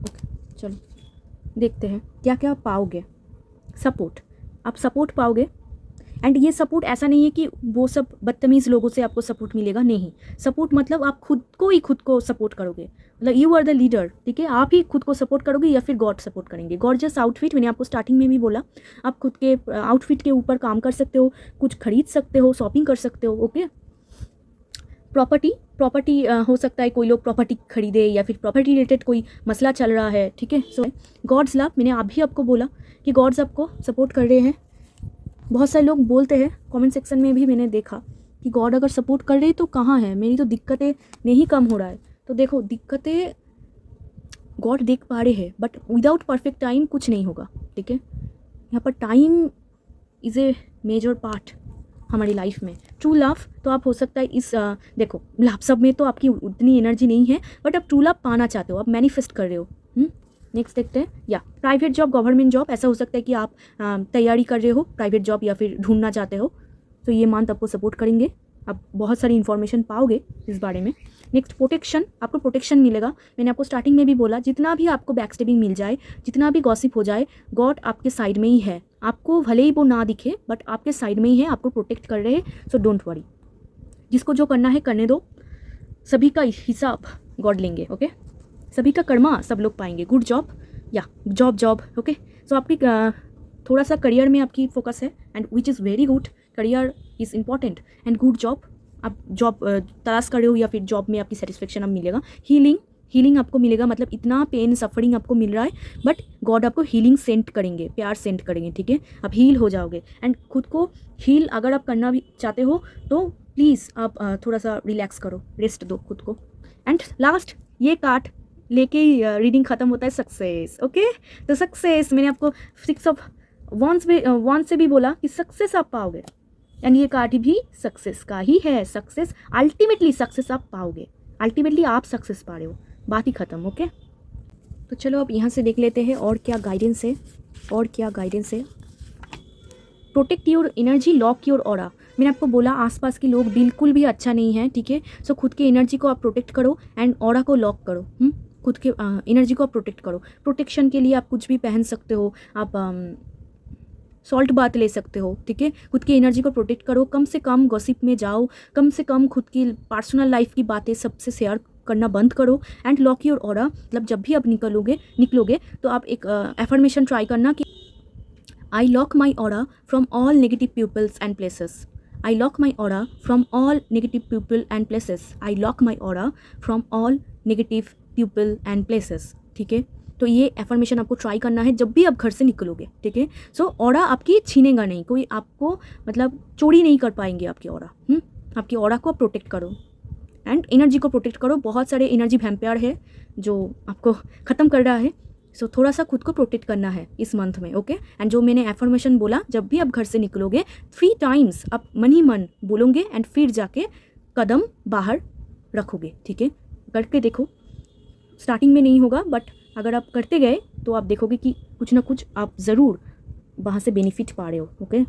A: ओके, चलो देखते हैं क्या क्या पाओगे। सपोर्ट, आप सपोर्ट पाओगे एंड ये सपोर्ट ऐसा नहीं है कि वो सब बदतमीज़ लोगों से आपको सपोर्ट मिलेगा, नहीं। सपोर्ट मतलब आप खुद को सपोर्ट करोगे, मतलब यू आर द लीडर। ठीक है, आप ही खुद को सपोर्ट करोगे या फिर गॉड सपोर्ट करेंगे। गॉर्जियस आउटफिट, मैंने आपको स्टार्टिंग में भी बोला, आप खुद के आउटफिट के ऊपर काम कर सकते हो, कुछ खरीद सकते हो, शॉपिंग कर सकते हो। ओके, प्रॉपर्टी हो सकता है, कोई लोग प्रॉपर्टी खरीदे या फिर प्रॉपर्टी रिलेटेड कोई मसला चल रहा है। ठीक है, सो गॉड्स लव, मैंने अभी आपको बोला कि गॉड्स आपको सपोर्ट कर रहे हैं। बहुत सारे लोग बोलते हैं, कमेंट सेक्शन में भी मैंने देखा कि गॉड अगर सपोर्ट कर रहे तो कहाँ है, मेरी तो दिक्कतें नहीं कम हो रहा है। तो देखो दिक्कतें गॉड देख पा रहे हैं, बट विदाउट परफेक्ट टाइम कुछ नहीं होगा। ठीक है, यहाँ पर time is a major part हमारी लाइफ में। ट्रू लव तो आप हो सकता है इस देखो लव सब में तो आपकी उतनी एनर्जी नहीं है, बट आप ट्रू लव पाना चाहते हो, आप मैनिफेस्ट कर रहे हो। नेक्स्ट देखते हैं, या प्राइवेट जॉब, गवर्नमेंट जॉब, ऐसा हो सकता है कि आप तैयारी कर रहे हो प्राइवेट जॉब या फिर ढूंढना चाहते हो, तो ये मंथ आपको सपोर्ट करेंगे, आप बहुत सारी इन्फॉर्मेशन पाओगे इस बारे में। नेक्स्ट प्रोटेक्शन, आपको प्रोटेक्शन मिलेगा। मैंने आपको स्टार्टिंग में भी बोला, जितना भी आपको बैकस्टेबिंग मिल जाए, जितना भी गॉसिप हो जाए, गॉड आपके साइड में ही है। आपको भले ही वो ना दिखे, बट आपके साइड में ही है, आपको प्रोटेक्ट कर रहे हैं, सो डोंट वरी। जिसको जो करना है करने दो, सभी का हिसाब गॉड लेंगे, ओके। सभी का कर्मा सब लोग पाएंगे। गुड जॉब या जॉब, ओके। सो आपकी थोड़ा सा करियर में आपकी फोकस है and which is very good. Career is important and good job. आप जॉब तलाश कर रहे हो या फिर जॉब में आपकी सेटिस्फेक्शन अब मिलेगा। हीलिंग आपको मिलेगा, मतलब इतना पेन सफरिंग आपको मिल रहा है बट गॉड आपको हीलिंग सेंड करेंगे, प्यार सेंड करेंगे, ठीक है। आप हील हो जाओगे एंड खुद को हील अगर आप करना भी चाहते हो तो प्लीज़ आप थोड़ा सा रिलैक्स करो, रेस्ट दो खुद को। एंड लास्ट ये कार्ड लेके ही रीडिंग ख़त्म होता है, सक्सेस, ओके। तो सक्सेस मैंने आपको 6 ऑफ वॉन्स से भी बोला कि सक्सेस आप पाओगे एंड ये कार्ड भी सक्सेस का ही है। सक्सेस अल्टीमेटली सक्सेस आप पाओगे, अल्टीमेटली आप सक्सेस पा रहे हो, बात ही ख़त्म, ओके। तो चलो अब यहाँ से देख लेते हैं और क्या गाइडेंस है, protect your energy, lock your aura. मैंने आपको बोला आसपास के लोग बिल्कुल भी अच्छा नहीं है, ठीक है। सो खुद की एनर्जी को आप प्रोटेक्ट करो एंड ऑरा को लॉक करो। खुद के एनर्जी को आप प्रोटेक्ट करो। प्रोटेक्शन के लिए आप कुछ भी पहन सकते हो, आप सॉल्ट बात ले सकते हो, ठीक है। खुद की एनर्जी को प्रोटेक्ट करो, कम से कम गॉसिप में जाओ, कम से कम खुद की पर्सनल लाइफ की बातें सबसे शेयर करना बंद करो एंड लॉक योर ऑरा। मतलब जब भी आप निकलोगे तो आप एक एफर्मेशन ट्राई करना कि I lock my aura from all negative peoples and places. I lock my aura from all negative people and places. I lock my aura from all negative people and places, ठीक है। तो ये affirmation आपको try करना है जब भी आप घर से निकलोगे, ठीक है। सो ऑरा आपकी छीनेगा नहीं, कोई आपको मतलब चोरी नहीं कर पाएंगे आपकी ऑरा। आपकी ऑरा को प्रोटेक्ट करो एंड एनर्जी को प्रोटेक्ट करो। बहुत सारे एनर्जी वैम्पायर है जो आपको ख़त्म कर रहा है, सो थोड़ा सा खुद को प्रोटेक्ट करना है इस मंथ में, ओके। एंड जो मैंने एफर्मेशन बोला, जब भी आप घर से निकलोगे 3 टाइम्स आप मन ही मन बोलोगे एंड फिर जाके कदम बाहर रखोगे, ठीक है। करके देखो, स्टार्टिंग में नहीं होगा बट अगर आप करते गए तो आप देखोगे कि कुछ ना कुछ आप ज़रूर वहाँ से बेनिफिट पा रहे हो, ओके।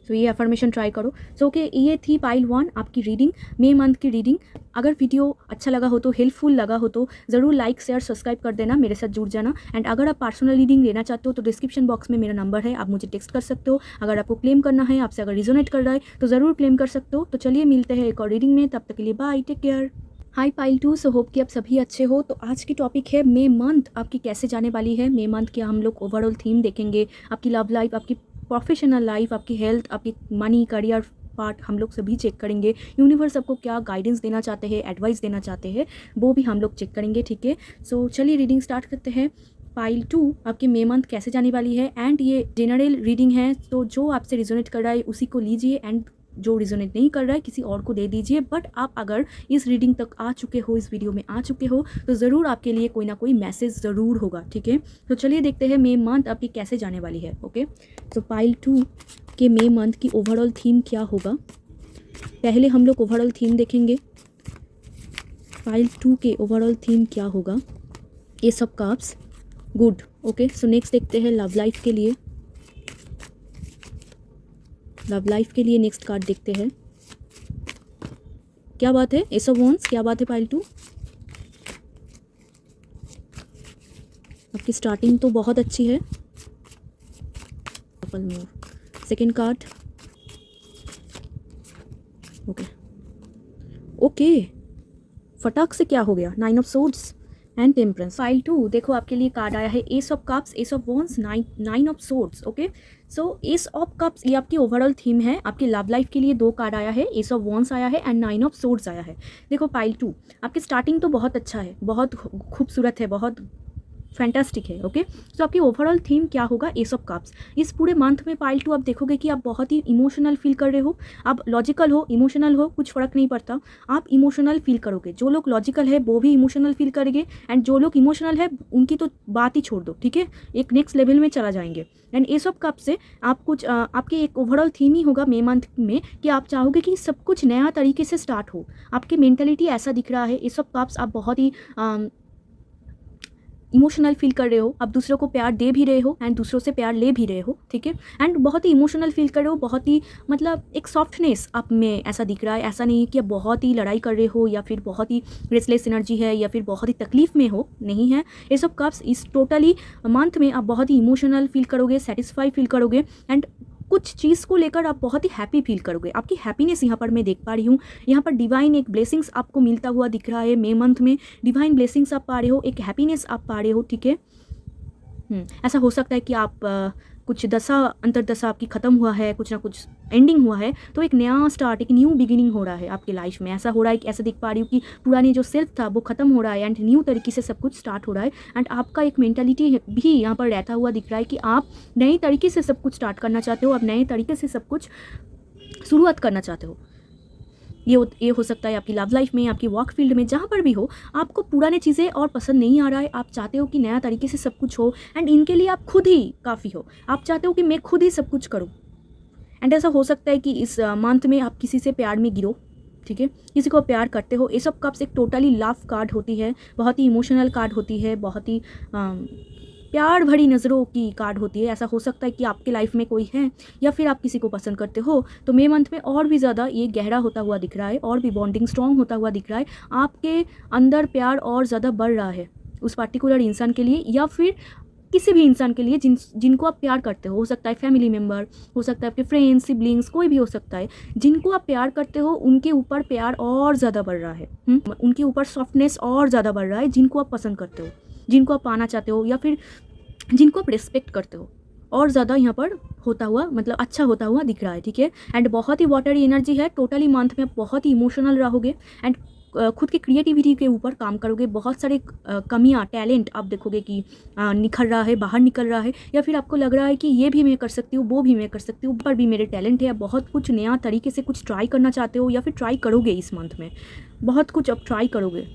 A: तो ये अफर्मेशन ट्राई करो। सो ओके, ये थी पाइल 1 आपकी रीडिंग, मई मंथ की रीडिंग। अगर वीडियो अच्छा लगा हो तो, हेल्पफुल लगा हो तो ज़रूर लाइक शेयर सब्सक्राइब कर देना, मेरे साथ जुड़ जाना। एंड अगर आप पर्सनल रीडिंग लेना चाहते हो तो डिस्क्रिप्शन बॉक्स में मेरा नंबर है, आप मुझे टेक्स्ट कर सकते हो। अगर आपको क्लेम करना है, आपसे अगर रिजोनेट कर रहा है तो ज़रूर क्लेम कर सकते हो। तो चलिए मिलते हैं एक और रीडिंग में, तब तक के लिए bye, take care. Hi pile 2, so hope कि आप सभी अच्छे हो। तो आज की टॉपिक है मई मंथ आपकी कैसे जाने वाली है। मई मंथ की हम लोग ओवरऑल थीम देखेंगे, आपकी लव लाइफ, आपकी प्रोफेशनल लाइफ, आपकी हेल्थ, आपकी मनी, करियर पार्ट हम लोग सभी चेक करेंगे। यूनिवर्स आपको क्या गाइडेंस देना चाहते हैं, एडवाइस देना चाहते हैं, वो भी हम लोग चेक करेंगे, ठीक है। सो चलिए रीडिंग स्टार्ट करते हैं। पाइल 2 आपके मई मंथ कैसे जाने वाली है एंड ये जनरल रीडिंग है, तो जो आपसे रिजोनेट कर रहा है उसी को लीजिए एंड जो रिजोनेट नहीं कर रहा है किसी और को दे दीजिए। बट आप अगर इस रीडिंग तक आ चुके हो, इस वीडियो में आ चुके हो, तो ज़रूर आपके लिए कोई ना कोई मैसेज ज़रूर होगा, ठीक है। तो चलिए देखते हैं मई मंथ आपकी कैसे जाने वाली है, ओके। तो पाइल 2 के मई मंथ की ओवरऑल थीम क्या होगा, पहले हम लोग ओवरऑल थीम देखेंगे। पाइल 2 के ओवरऑल थीम क्या होगा, ये सब cups, good, okay. So next देखते हैं लव लाइफ के लिए। लव लाइफ के लिए नेक्स्ट कार्ड देखते हैं, क्या बात है। एस ऑफ वॉन्ड्स, क्या बात है पाइल 2। आपकी स्टार्टिंग तो बहुत अच्छी है। सेकेंड कार्ड, ओके, फटाक से क्या हो गया, 9 of swords and temperance. Pile 2 देखो आपके लिए कार्ड आया है S of cups, S of wands, 9 of swords, okay. So S of cups ये आपकी ओवरऑल थीम है। आपकी लव लाइफ के लिए 2 कार्ड आया है, एस ऑफ वॉन्ड्स आया है एंड 9 ऑफ सोर्ड्स आया है। देखो पाइल 2 आपकी स्टार्टिंग तो बहुत अच्छा है, बहुत खूबसूरत है, बहुत फैंटास्टिक है, ओके। सो आपकी ओवरऑल थीम क्या होगा, एस ऑफ कप्स। इस पूरे मंथ में पाइल 2 आप देखोगे कि आप बहुत ही इमोशनल फील कर रहे हो। आप लॉजिकल हो, इमोशनल हो, कुछ फ़र्क नहीं पड़ता, आप इमोशनल फील करोगे। जो लोग लॉजिकल है वो भी इमोशनल फील करेंगे एंड जो लोग इमोशनल है उनकी तो बात ही छोड़ दो, ठीक है, एक नेक्स्ट लेवल में चला जाएंगे। एंड एस ऑफ कप से आप कुछ आपके एक ओवरऑल थीम ही होगा मई मंथ में कि आप चाहोगे कि सब कुछ नया तरीके से स्टार्ट हो। आपकी मेंटलिटी ऐसा दिख रहा है, एस ऑफ कप्स आप बहुत ही इमोशनल फील कर रहे हो, आप दूसरों को प्यार दे भी रहे हो एंड दूसरों से प्यार ले भी रहे हो, ठीक है। एंड बहुत ही इमोशनल फील कर रहे हो, बहुत ही मतलब एक सॉफ्टनेस आप में ऐसा दिख रहा है। ऐसा नहीं है कि आप बहुत ही लड़ाई कर रहे हो या फिर बहुत ही रेस्टलेस एनर्जी है या फिर बहुत ही तकलीफ में हो, नहीं है। ये सब कप्स इस टोटली मंथ में आप बहुत ही इमोशनल फील करोगे, सेटिस्फाई फील करोगे एंड कुछ चीज़ को लेकर आप बहुत ही हैप्पी फील करोगे। आपकी हैप्पीनेस यहाँ पर मैं देख पा रही हूँ। यहाँ पर डिवाइन एक ब्लेसिंग्स आपको मिलता हुआ दिख रहा है। मई मंथ में डिवाइन ब्लेसिंग्स आप पा रहे हो, एक हैप्पीनेस आप पा रहे हो, ठीक है। ऐसा हो सकता है कि आप कुछ दशा अंतरदशा आपकी ख़त्म हुआ है, कुछ ना कुछ एंडिंग हुआ है, तो एक नया स्टार्ट, एक न्यू बिगिनिंग हो रहा है आपकी लाइफ में। ऐसा हो रहा है कि ऐसा देख पा रही हूँ कि पुरानी जो सेल्फ था वो ख़त्म हो रहा है एंड न्यू तरीके से सब कुछ स्टार्ट हो रहा है। एंड आपका एक मेंटालिटी भी यहाँ पर रहता हुआ दिख रहा है कि आप नई तरीके से सब कुछ स्टार्ट करना चाहते हो, आप नए तरीके से सब कुछ शुरुआत करना चाहते हो। ये हो सकता है आपकी लव लाइफ में, आपकी वर्क फील्ड में, जहाँ पर भी हो, आपको पुराने चीज़ें और पसंद नहीं आ रहा है। आप चाहते हो कि नया तरीके से सब कुछ हो एंड इनके लिए आप खुद ही काफ़ी हो। आप चाहते हो कि मैं खुद ही सब कुछ करूँ। एंड ऐसा हो सकता है कि इस मंथ में आप किसी से प्यार में गिरो, ठीक है, किसी को प्यार करते हो। एस ऑफ कप्स एक टोटली लव कार्ड होती है, बहुत ही इमोशनल कार्ड होती है, बहुत ही प्यार भरी नज़रों की कार्ड होती है। ऐसा हो सकता है कि आपके लाइफ में कोई है या फिर आप किसी को पसंद करते हो, तो मई मंथ में और भी ज़्यादा ये गहरा होता हुआ दिख रहा है, और भी बॉन्डिंग स्ट्रॉन्ग होता हुआ दिख रहा है। आपके अंदर प्यार और ज़्यादा बढ़ रहा है उस पर्टिकुलर इंसान के लिए, या फिर किसी भी इंसान के लिए जिनको आप प्यार करते हो सकता है फैमिली मेम्बर, हो सकता है आपके फ्रेंड्स, सिबलिंग्स, कोई भी हो सकता है। जिनको आप प्यार करते हो उनके ऊपर प्यार और ज़्यादा बढ़ रहा है, उनके ऊपर सॉफ्टनेस और ज़्यादा बढ़ रहा है। जिनको आप पसंद करते हो, जिनको आप पाना चाहते हो, या फिर जिनको आप रिस्पेक्ट करते हो, और ज़्यादा यहाँ पर होता हुआ, मतलब अच्छा होता हुआ दिख रहा है, ठीक है। एंड बहुत ही वाटरी एनर्जी है। टोटली मंथ में आप बहुत ही इमोशनल रहोगे एंड खुद की क्रिएटिविटी के ऊपर काम करोगे। बहुत सारे कमियां, टैलेंट आप देखोगे कि निखर रहा है, बाहर निकल रहा है, या फिर आपको लग रहा है कि ये भी मैं कर सकती हूँ, वो भी मैं कर सकती हूँ, पर भी मेरे टैलेंट है। आप बहुत कुछ नया तरीके से कुछ ट्राई करना चाहते हो, या फिर ट्राई करोगे इस मंथ में। बहुत कुछ अब ट्राई करोगे,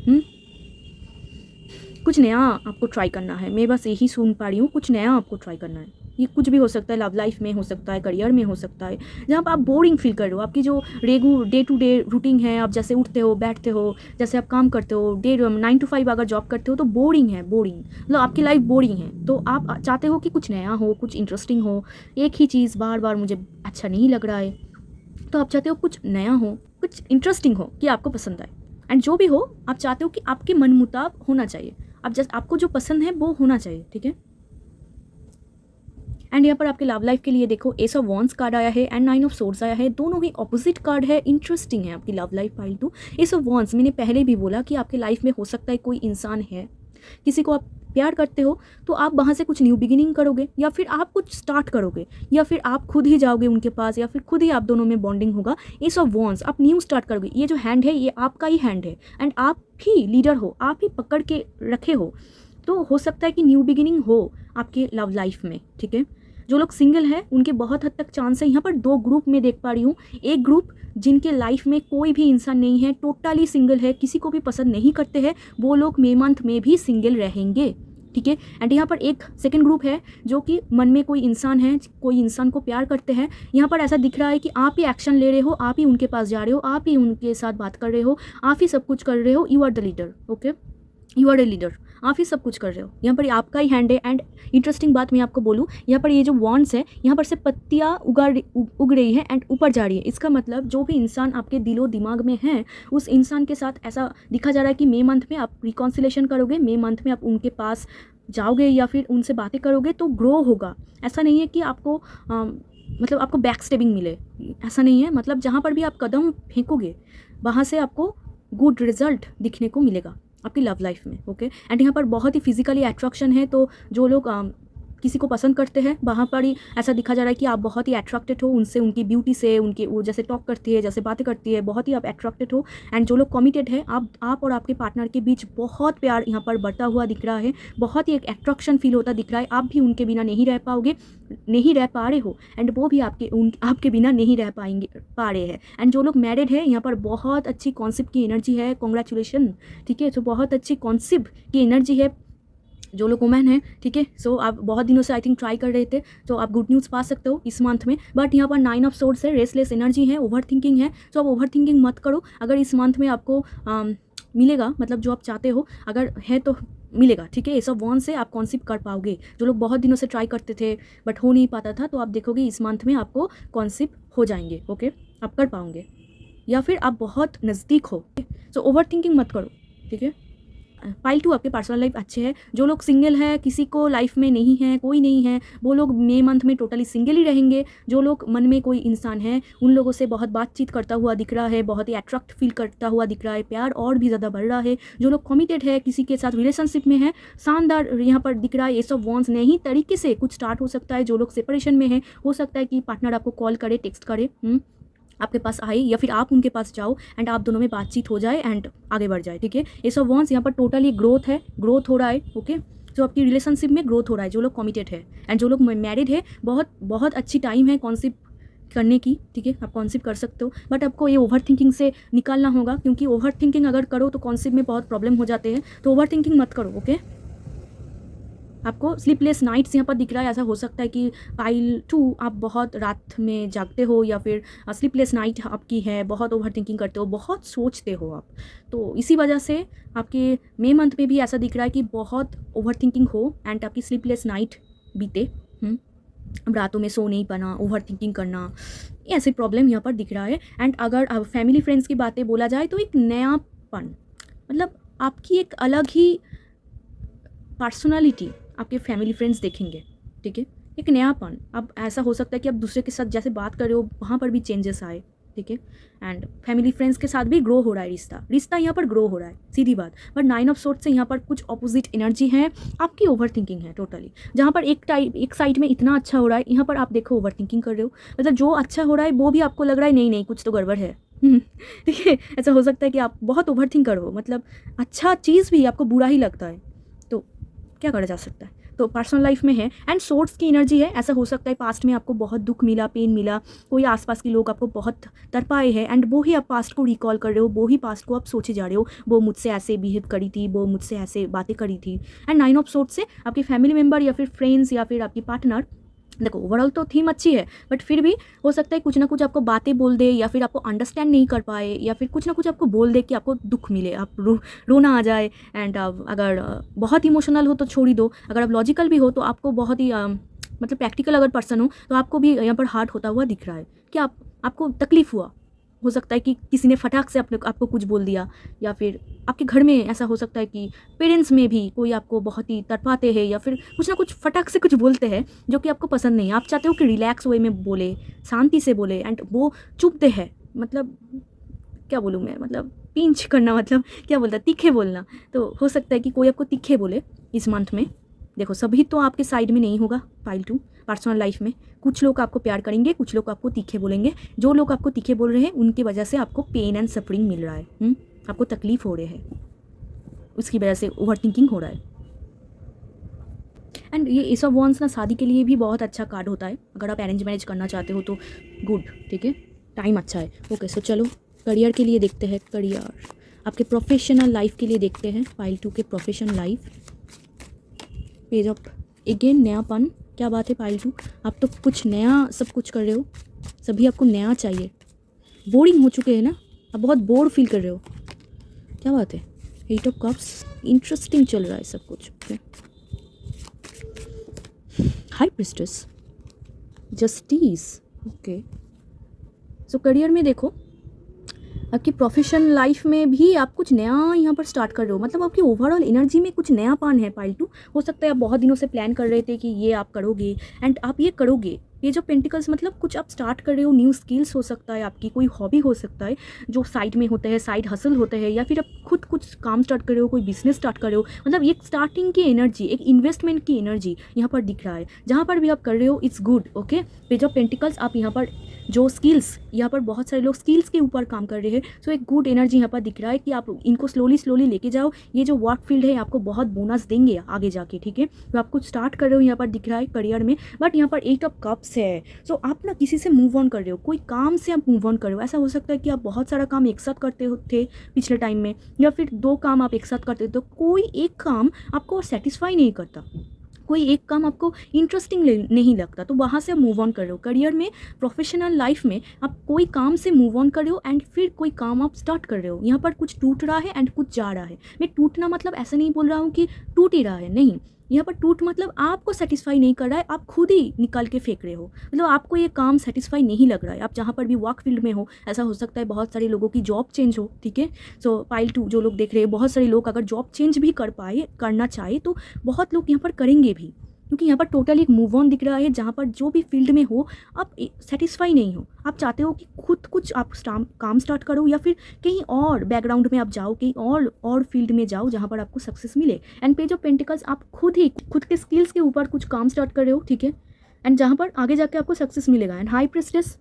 A: कुछ नया आपको ट्राई करना है। मैं बस यही सुन पा रही हूँ, कुछ नया आपको ट्राई करना है। ये कुछ भी हो सकता है, लव लाइफ में हो सकता है, करियर में हो सकता है, जहाँ पर आप बोरिंग फील कर रहे हो। आपकी जो डे टू डे रूटीन है, आप जैसे उठते हो, बैठते हो, जैसे आप काम करते हो, 9 to 5 अगर जॉब करते हो तो बोरिंग है, बोरिंग, मतलब आपकी लाइफ बोरिंग है। तो आप चाहते हो कि कुछ नया हो, कुछ इंटरेस्टिंग हो। एक ही चीज़ बार बार मुझे अच्छा नहीं लग रहा है, तो आप चाहते हो कुछ नया हो, कुछ इंटरेस्टिंग हो, कि आपको पसंद आए। एंड जो भी हो, आप चाहते हो कि आपके मन मुताबिक होना चाहिए। अब जस्ट आपको जो पसंद है वो होना चाहिए, ठीक है। एंड यहाँ पर आपके लव लाइफ के लिए देखो, एस ऑफ वॉन्ड्स कार्ड आया है एंड 9 of Swords आया है। दोनों ही ऑपोजिट कार्ड है, इंटरेस्टिंग है आपकी love life pile two. Ace of wands, मैंने पहले भी बोला कि आपके लाइफ में हो सकता है कोई इंसान है, किसी को आप प्यार करते हो, तो आप वहाँ से कुछ न्यू बिगिनिंग करोगे, या फिर आप कुछ स्टार्ट करोगे, या फिर आप खुद ही जाओगे उनके पास, या फिर खुद ही आप दोनों में बॉन्डिंग होगा। एस ऑफ वॉन्ड्स, आप न्यू स्टार्ट करोगे। ये जो हैंड है, ये आपका ही हैंड है एंड आप ही लीडर हो, आप ही पकड़ के रखे हो। तो हो सकता है कि न्यू बिगिनिंग हो आपके लव लाइफ में, ठीक है। जो लोग सिंगल हैं उनके बहुत हद तक चांस है। यहाँ पर 2 ग्रुप में देख पा रही हूँ। एक ग्रुप जिनके लाइफ में कोई भी इंसान नहीं है, टोटली सिंगल है, किसी को भी पसंद नहीं करते हैं, वो लोग मई मंथ में भी सिंगल रहेंगे, ठीक है। एंड यहाँ पर एक सेकंड ग्रुप है जो कि मन में कोई इंसान है, कोई इंसान को प्यार करते हैं। यहाँ पर ऐसा दिख रहा है कि आप ही एक्शन ले रहे हो, आप ही उनके पास जा रहे हो, आप ही उनके साथ बात कर रहे हो, आप ही सब कुछ कर रहे हो। You are the leader, okay, you are a leader, आप ही सब कुछ कर रहे हो। यहाँ पर आपका ही हैंड है। एंड इंटरेस्टिंग बात मैं आपको बोलूँ, यहाँ पर ये जो वॉन्ड्स है, यहाँ पर से पत्तियाँ उग रही है एंड ऊपर जा रही है। इसका मतलब जो भी इंसान आपके दिलो दिमाग में है, उस इंसान के साथ ऐसा दिखा जा रहा है कि मई मंथ में आप रिकॉन्सिलेशन करोगे, मई मंथ में आप उनके पास जाओगे या फिर उनसे बातें करोगे तो ग्रो होगा। ऐसा नहीं है कि आपको मतलब आपको बैक स्टेबिंग मिले, ऐसा नहीं है। मतलब जहाँ पर भी आप कदम फेंकोगे वहाँ से आपको गुड रिजल्ट दिखने को मिलेगा आपकी लव लाइफ में, ओके। एंड यहाँ पर बहुत ही फिजिकली अट्रैक्शन है। तो जो लोग किसी को पसंद करते हैं, वहाँ पर ही ऐसा दिखा जा रहा है कि आप बहुत ही अट्रैक्टेड हो उनसे, उनकी ब्यूटी से, उनके वो जैसे टॉक करती है, जैसे बातें करती है, बहुत ही आप अट्रैक्टेड हो। एंड जो लोग कमिटेड है, आप और आपके पार्टनर के बीच बहुत प्यार यहाँ पर बढ़ता हुआ दिख रहा है, बहुत ही एक अट्रैक्शन फील होता दिख रहा है। आप भी उनके बिना नहीं रह पाओगे, नहीं रह पा रहे हो, एंड वो भी आपके बिना नहीं रह पा रहे हैं। एंड जो लोग मैरिड है, यहाँ पर बहुत अच्छी कॉन्सेप्ट की एनर्जी है, कॉन्ग्रेचुलेशन, ठीक है। तो बहुत अच्छी कॉन्सेप्ट की एनर्जी है जो लोग वुमेन हैं, ठीक है। सो आप बहुत दिनों से आई थिंक ट्राई कर रहे थे, तो आप गुड न्यूज़ पा सकते हो इस मंथ में। बट यहाँ पर 9 of Swords है, रेस्टलेस एनर्जी है, ओवर थिंकिंग है। तो आप ओवर थिंकिंग मत करो। अगर इस मंथ में आपको मिलेगा, मतलब जो आप चाहते हो अगर है तो मिलेगा, ठीक है। एस ऑफ वॉन्ड्स से आप कॉन्सिप कर पाओगे। जो लोग बहुत दिनों से ट्राई करते थे बट हो नहीं पाता था, तो आप देखोगे इस मंथ में आपको कॉन्सिप हो जाएंगे, ओके, आप कर पाओगे, या फिर आप बहुत नज़दीक हो। सो ओवर थिंकिंग मत करो, ठीक है। पाइल 2 आपके पर्सनल लाइफ अच्छे है। जो लोग सिंगल है, किसी को लाइफ में नहीं है, कोई नहीं है, वो लोग मई मंथ में टोटली सिंगल ही रहेंगे। जो लोग मन में कोई इंसान है, उन लोगों से बहुत बातचीत करता हुआ दिख रहा है, बहुत ही अट्रैक्ट फील करता हुआ दिख रहा है, प्यार और भी ज़्यादा बढ़ रहा है। जो लोग कमिटेड है, किसी के साथ रिलेशनशिप में है, शानदार यहाँ पर दिख रहा है। एस ऑफ वॉन्ड्स नई तरीके से कुछ स्टार्ट हो सकता है। जो लोग सेपरेशन में है, हो सकता है कि पार्टनर आपको कॉल करे, टेक्स्ट करे, आपके पास आए, या फिर आप उनके पास जाओ एंड आप दोनों में बातचीत हो जाए एंड आगे बढ़ जाए। ठीक है, एस ऑफ वॉन्ड्स यहाँ पर टोटली ग्रोथ है, ग्रोथ हो रहा है। ओके, जो आपकी रिलेशनशिप में ग्रोथ हो रहा है। जो लोग कमिटेड है एंड जो लोग मैरिड है, बहुत बहुत अच्छी टाइम है कॉन्सिप करने की। ठीक है, आप कॉन्सिप कर सकते हो, बट आपको ये ओवर थिंकिंग से निकालना होगा, क्योंकि ओवर थिंकिंग अगर करो तो कॉन्सिप में बहुत प्रॉब्लम हो जाते हैं। तो ओवर थिंकिंग मत करो। ओके, आपको स्लीपलेस नाइट्स यहाँ पर दिख रहा है। ऐसा हो सकता है कि पाइल 2 आप बहुत रात में जागते हो, या फिर स्लीपलेस नाइट आपकी है, बहुत ओवर थिंकिंग करते हो, बहुत सोचते हो आप। तो इसी वजह से आपके मई मंथ में भी ऐसा दिख रहा है कि बहुत ओवर थिंकिंग हो एंड आपकी स्लीपलेस नाइट बीते। रातों में सो नहीं पाना, ओवर थिंकिंग करना, ये ऐसे प्रॉब्लम यहाँ पर दिख रहा है। एंड अगर फैमिली फ्रेंड्स की बातें बोला जाए तो एक नयापन, मतलब आपकी एक अलग ही पर्सनालिटी आपके फैमिली फ्रेंड्स देखेंगे। ठीक है, एक नयापन। अब ऐसा हो सकता है कि आप दूसरे के साथ जैसे बात कर रहे हो, वहाँ पर भी चेंजेस आए। ठीक है, एंड फैमिली फ्रेंड्स के साथ भी ग्रो हो रहा है, रिश्ता यहाँ पर ग्रो हो रहा है, सीधी बात। बट 9 ऑफ सोर्ड्स से यहाँ पर कुछ ऑपोजिट एनर्जी है, आपकी ओवर थिंकिंग है टोटली। जहाँ पर एक साइड में इतना अच्छा हो रहा है, यहाँ पर आप देखो ओवर थिंकिंग कर रहे हो। मतलब जो अच्छा हो रहा है वो भी आपको लग रहा है नहीं कुछ तो गड़बड़ है। ठीक है, ऐसा हो सकता है कि आप बहुत ओवर थिंक करो, मतलब अच्छा चीज़ भी आपको बुरा ही लगता है। तो क्या करा जा सकता है। तो पर्सनल लाइफ में है एंड सोर्स की एनर्जी है। ऐसा हो सकता है पास्ट में आपको बहुत दुख मिला, पेन मिला, कोई आसपास के लोग आपको बहुत तरपाए हैं एंड वो ही आप पास्ट को रिकॉल कर रहे हो, वो ही पास्ट को आप सोचे जा रहे हो, वो मुझसे ऐसे बिहेव करी थी, वो मुझसे ऐसे बातें करी थी। एंड 9 ऑफ सोर्ड्स से आपके फैमिली मेम्बर या फिर फ्रेंड्स या फिर आपकी पार्टनर, देखो ओवरऑल तो थीम अच्छी है, बट फिर भी हो सकता है कुछ ना कुछ आपको बातें बोल दे, या फिर आपको अंडरस्टैंड नहीं कर पाए, या फिर कुछ ना कुछ आपको बोल दे कि आपको दुख मिले, आप रोना आ जाए। एंड अगर बहुत इमोशनल हो तो छोड़ ही दो, अगर आप लॉजिकल भी हो तो आपको बहुत ही मतलब प्रैक्टिकल अगर पर्सन हो तो आपको भी यहाँ पर हार्ट होता हुआ दिख रहा है कि आपको तकलीफ़ हुआ। हो सकता है कि किसी ने फटाक से आपको कुछ बोल दिया, या फिर आपके घर में ऐसा हो सकता है कि पेरेंट्स में भी कोई आपको बहुत ही तड़पाते हैं, या फिर कुछ ना कुछ फटाक से कुछ बोलते हैं जो कि आपको पसंद नहीं है। आप चाहते हो कि रिलैक्स वे में बोले, शांति से बोले, एंड वो चुपते हैं। मतलब क्या बोलूँ मैं, मतलब पिंच करना, मतलब क्या बोलता है, तीखे बोलना। तो हो सकता है कि कोई आपको तीखे बोले इस मंथ में। देखो सभी तो आपके साइड में नहीं होगा। पाइल 2 पर्सनल लाइफ में कुछ लोग आपको प्यार करेंगे, कुछ लोग आपको तीखे बोलेंगे। जो लोग आपको तीखे बोल रहे हैं उनकी वजह से आपको पेन एंड सफरिंग मिल रहा है, आपको तकलीफ हो रही है, उसकी वजह से ओवर थिंकिंग हो रहा है। एंड ये एस ऑफ वॉन्ड्स ना शादी के लिए भी बहुत अच्छा कार्ड होता है। अगर आप अरेंज मैरिज करना चाहते हो तो गुड, ठीक है, टाइम अच्छा है। ओके, सो चलो करियर के लिए देखते हैं। करियर, आपके प्रोफेशनल लाइफ के लिए देखते हैं। पाइल 2 के professional life, page of again नयापन। क्या बात है पाइल 2, आप तो कुछ नया सब कुछ कर रहे हो, सभी आपको नया चाहिए। बोरिंग हो चुके हैं ना, आप बहुत बोर फील कर रहे हो। क्या बात है, 8 ऑफ कप्स, इंटरेस्टिंग चल रहा है सब कुछ। High priestess, justice. ओके, सो करियर में देखो, आपकी प्रोफेशनल लाइफ में भी आप कुछ नया यहाँ पर स्टार्ट कर रहे हो। मतलब आपकी ओवरऑल एनर्जी में कुछ नयापन है पाइल 2। हो सकता है आप बहुत दिनों से प्लान कर रहे थे कि ये आप करोगे एंड आप ये करोगे। ये जो पेंटिकल्स, मतलब कुछ आप स्टार्ट कर रहे हो, न्यू स्किल्स हो सकता है, आपकी कोई हॉबी हो सकता है जो साइड में होते हैं, साइड हसल होते हैं, या फिर आप खुद कुछ काम स्टार्ट कर रहे हो, कोई बिजनेस स्टार्ट कर रहे हो। मतलब एक स्टार्टिंग की एनर्जी, एक इन्वेस्टमेंट की एनर्जी यहाँ पर दिख रहा है। जहाँ पर भी आप कर रहे हो it's good. Okay, page of pentacles, आप यहाँ पर जो स्किल्स, यहाँ पर बहुत सारे लोग स्किल्स के ऊपर काम कर रहे हैं। सो एक गुड एनर्जी यहाँ पर दिख रहा है कि आप इनको स्लोली लेके जाओ। ये जो वर्क फील्ड है आपको बहुत बोनस देंगे आगे जाके, ठीक है। तो आप कुछ स्टार्ट कर रहे हो यहाँ पर दिख रहा है करियर में, बट यहाँ पर 8 ऑफ कप्स है। सो आप ना किसी से मूव ऑन कर रहे हो, कोई काम से आप मूव ऑन कर रहे हो। ऐसा हो सकता है कि आप बहुत सारा काम एक साथ करते थे पिछले टाइम में, या फिर 2 काम आप एक साथ करते थे, तो कोई एक काम आपको सेटिस्फाई नहीं करता, कोई एक काम आपको इंटरेस्टिंग नहीं लगता, तो वहाँ से आप मूव ऑन कर रहे हो। करियर में, प्रोफेशनल लाइफ में आप कोई काम से मूव ऑन कर रहे हो एंड फिर कोई काम आप स्टार्ट कर रहे हो। यहाँ पर कुछ टूट रहा है एंड कुछ जा रहा है। मैं टूटना मतलब ऐसा नहीं बोल रहा हूँ कि टूट ही रहा है, नहीं, यहाँ पर टूट मतलब आपको सेटिस्फाई नहीं कर रहा है, आप खुद ही निकाल के फेंक रहे हो, मतलब आपको ये काम सेटिस्फाई नहीं लग रहा है। आप जहाँ पर भी वर्क फील्ड में हो, ऐसा हो सकता है बहुत सारे लोगों की जॉब चेंज हो, ठीक है। सो पाइल 2 जो लोग देख रहे हैं, बहुत सारे लोग अगर जॉब चेंज भी करना चाहे तो बहुत लोग यहाँ पर करेंगे भी, क्योंकि यहाँ पर टोटल एक मूव ऑन दिख रहा है, जहाँ पर जो भी फील्ड में हो आप सेटिस्फाई नहीं हो, आप चाहते हो कि खुद कुछ आप काम स्टार्ट करो या फिर कहीं और बैकग्राउंड में आप जाओ, कहीं और फील्ड में जाओ जहाँ पर आपको सक्सेस मिले। एंड पेज ऑफ पेंटिकल्स, आप खुद के स्किल्स के ऊपर कुछ काम स्टार्ट कर रहे हो, ठीक है, एंड जहाँ पर आगे जाके आपको सक्सेस मिलेगा। एंड हाई प्रीस्टेस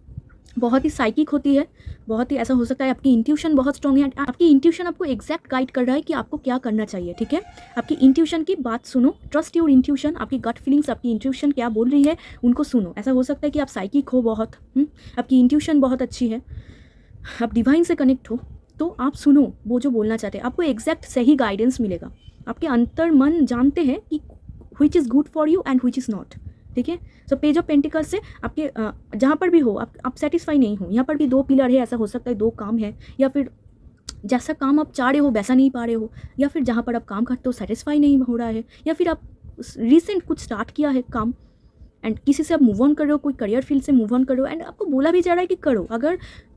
A: बहुत ही साइकिक होती है, बहुत ही ऐसा हो सकता है आपकी इंट्यूशन बहुत स्ट्रॉन्ग है, आपकी इंट्यूशन आपको एग्जैक्ट गाइड कर रहा है कि आपको क्या करना चाहिए, ठीक है। आपकी इंट्यूशन की बात सुनो, ट्रस्ट योर इंट्यूशन, आपकी गट फीलिंग्स, आपकी इंट्यूशन क्या बोल रही है उनको सुनो। ऐसा हो सकता है कि आप साइकिक हो बहुत, आपकी इंट्यूशन बहुत अच्छी है, आप डिवाइन से कनेक्ट हो, तो आप सुनो वो जो बोलना चाहते हैं, आपको एग्जैक्ट सही गाइडेंस मिलेगा। आपके अंतर मन जानते हैं कि which is good for you and which is not, ठीक है। सो पेज ऑफ पेंटिकल्स से आपके जहाँ पर भी हो आप सेटिस्फाई नहीं हो, यहाँ पर भी 2 पिलर है, ऐसा हो सकता है 2 काम है, या फिर जैसा काम आप चाह रहे हो वैसा नहीं पा रहे हो, या फिर जहाँ पर आप काम करते हो सेटिस्फाई नहीं हो रहा है, या फिर आप रिसेंट कुछ स्टार्ट किया है काम एंड किसी से आप मूव ऑन कर रहे हो, कोई करियर फील्ड से मूव ऑन कर रहे हो, एंड आपको बोला भी जा रहा है कि करो। अगर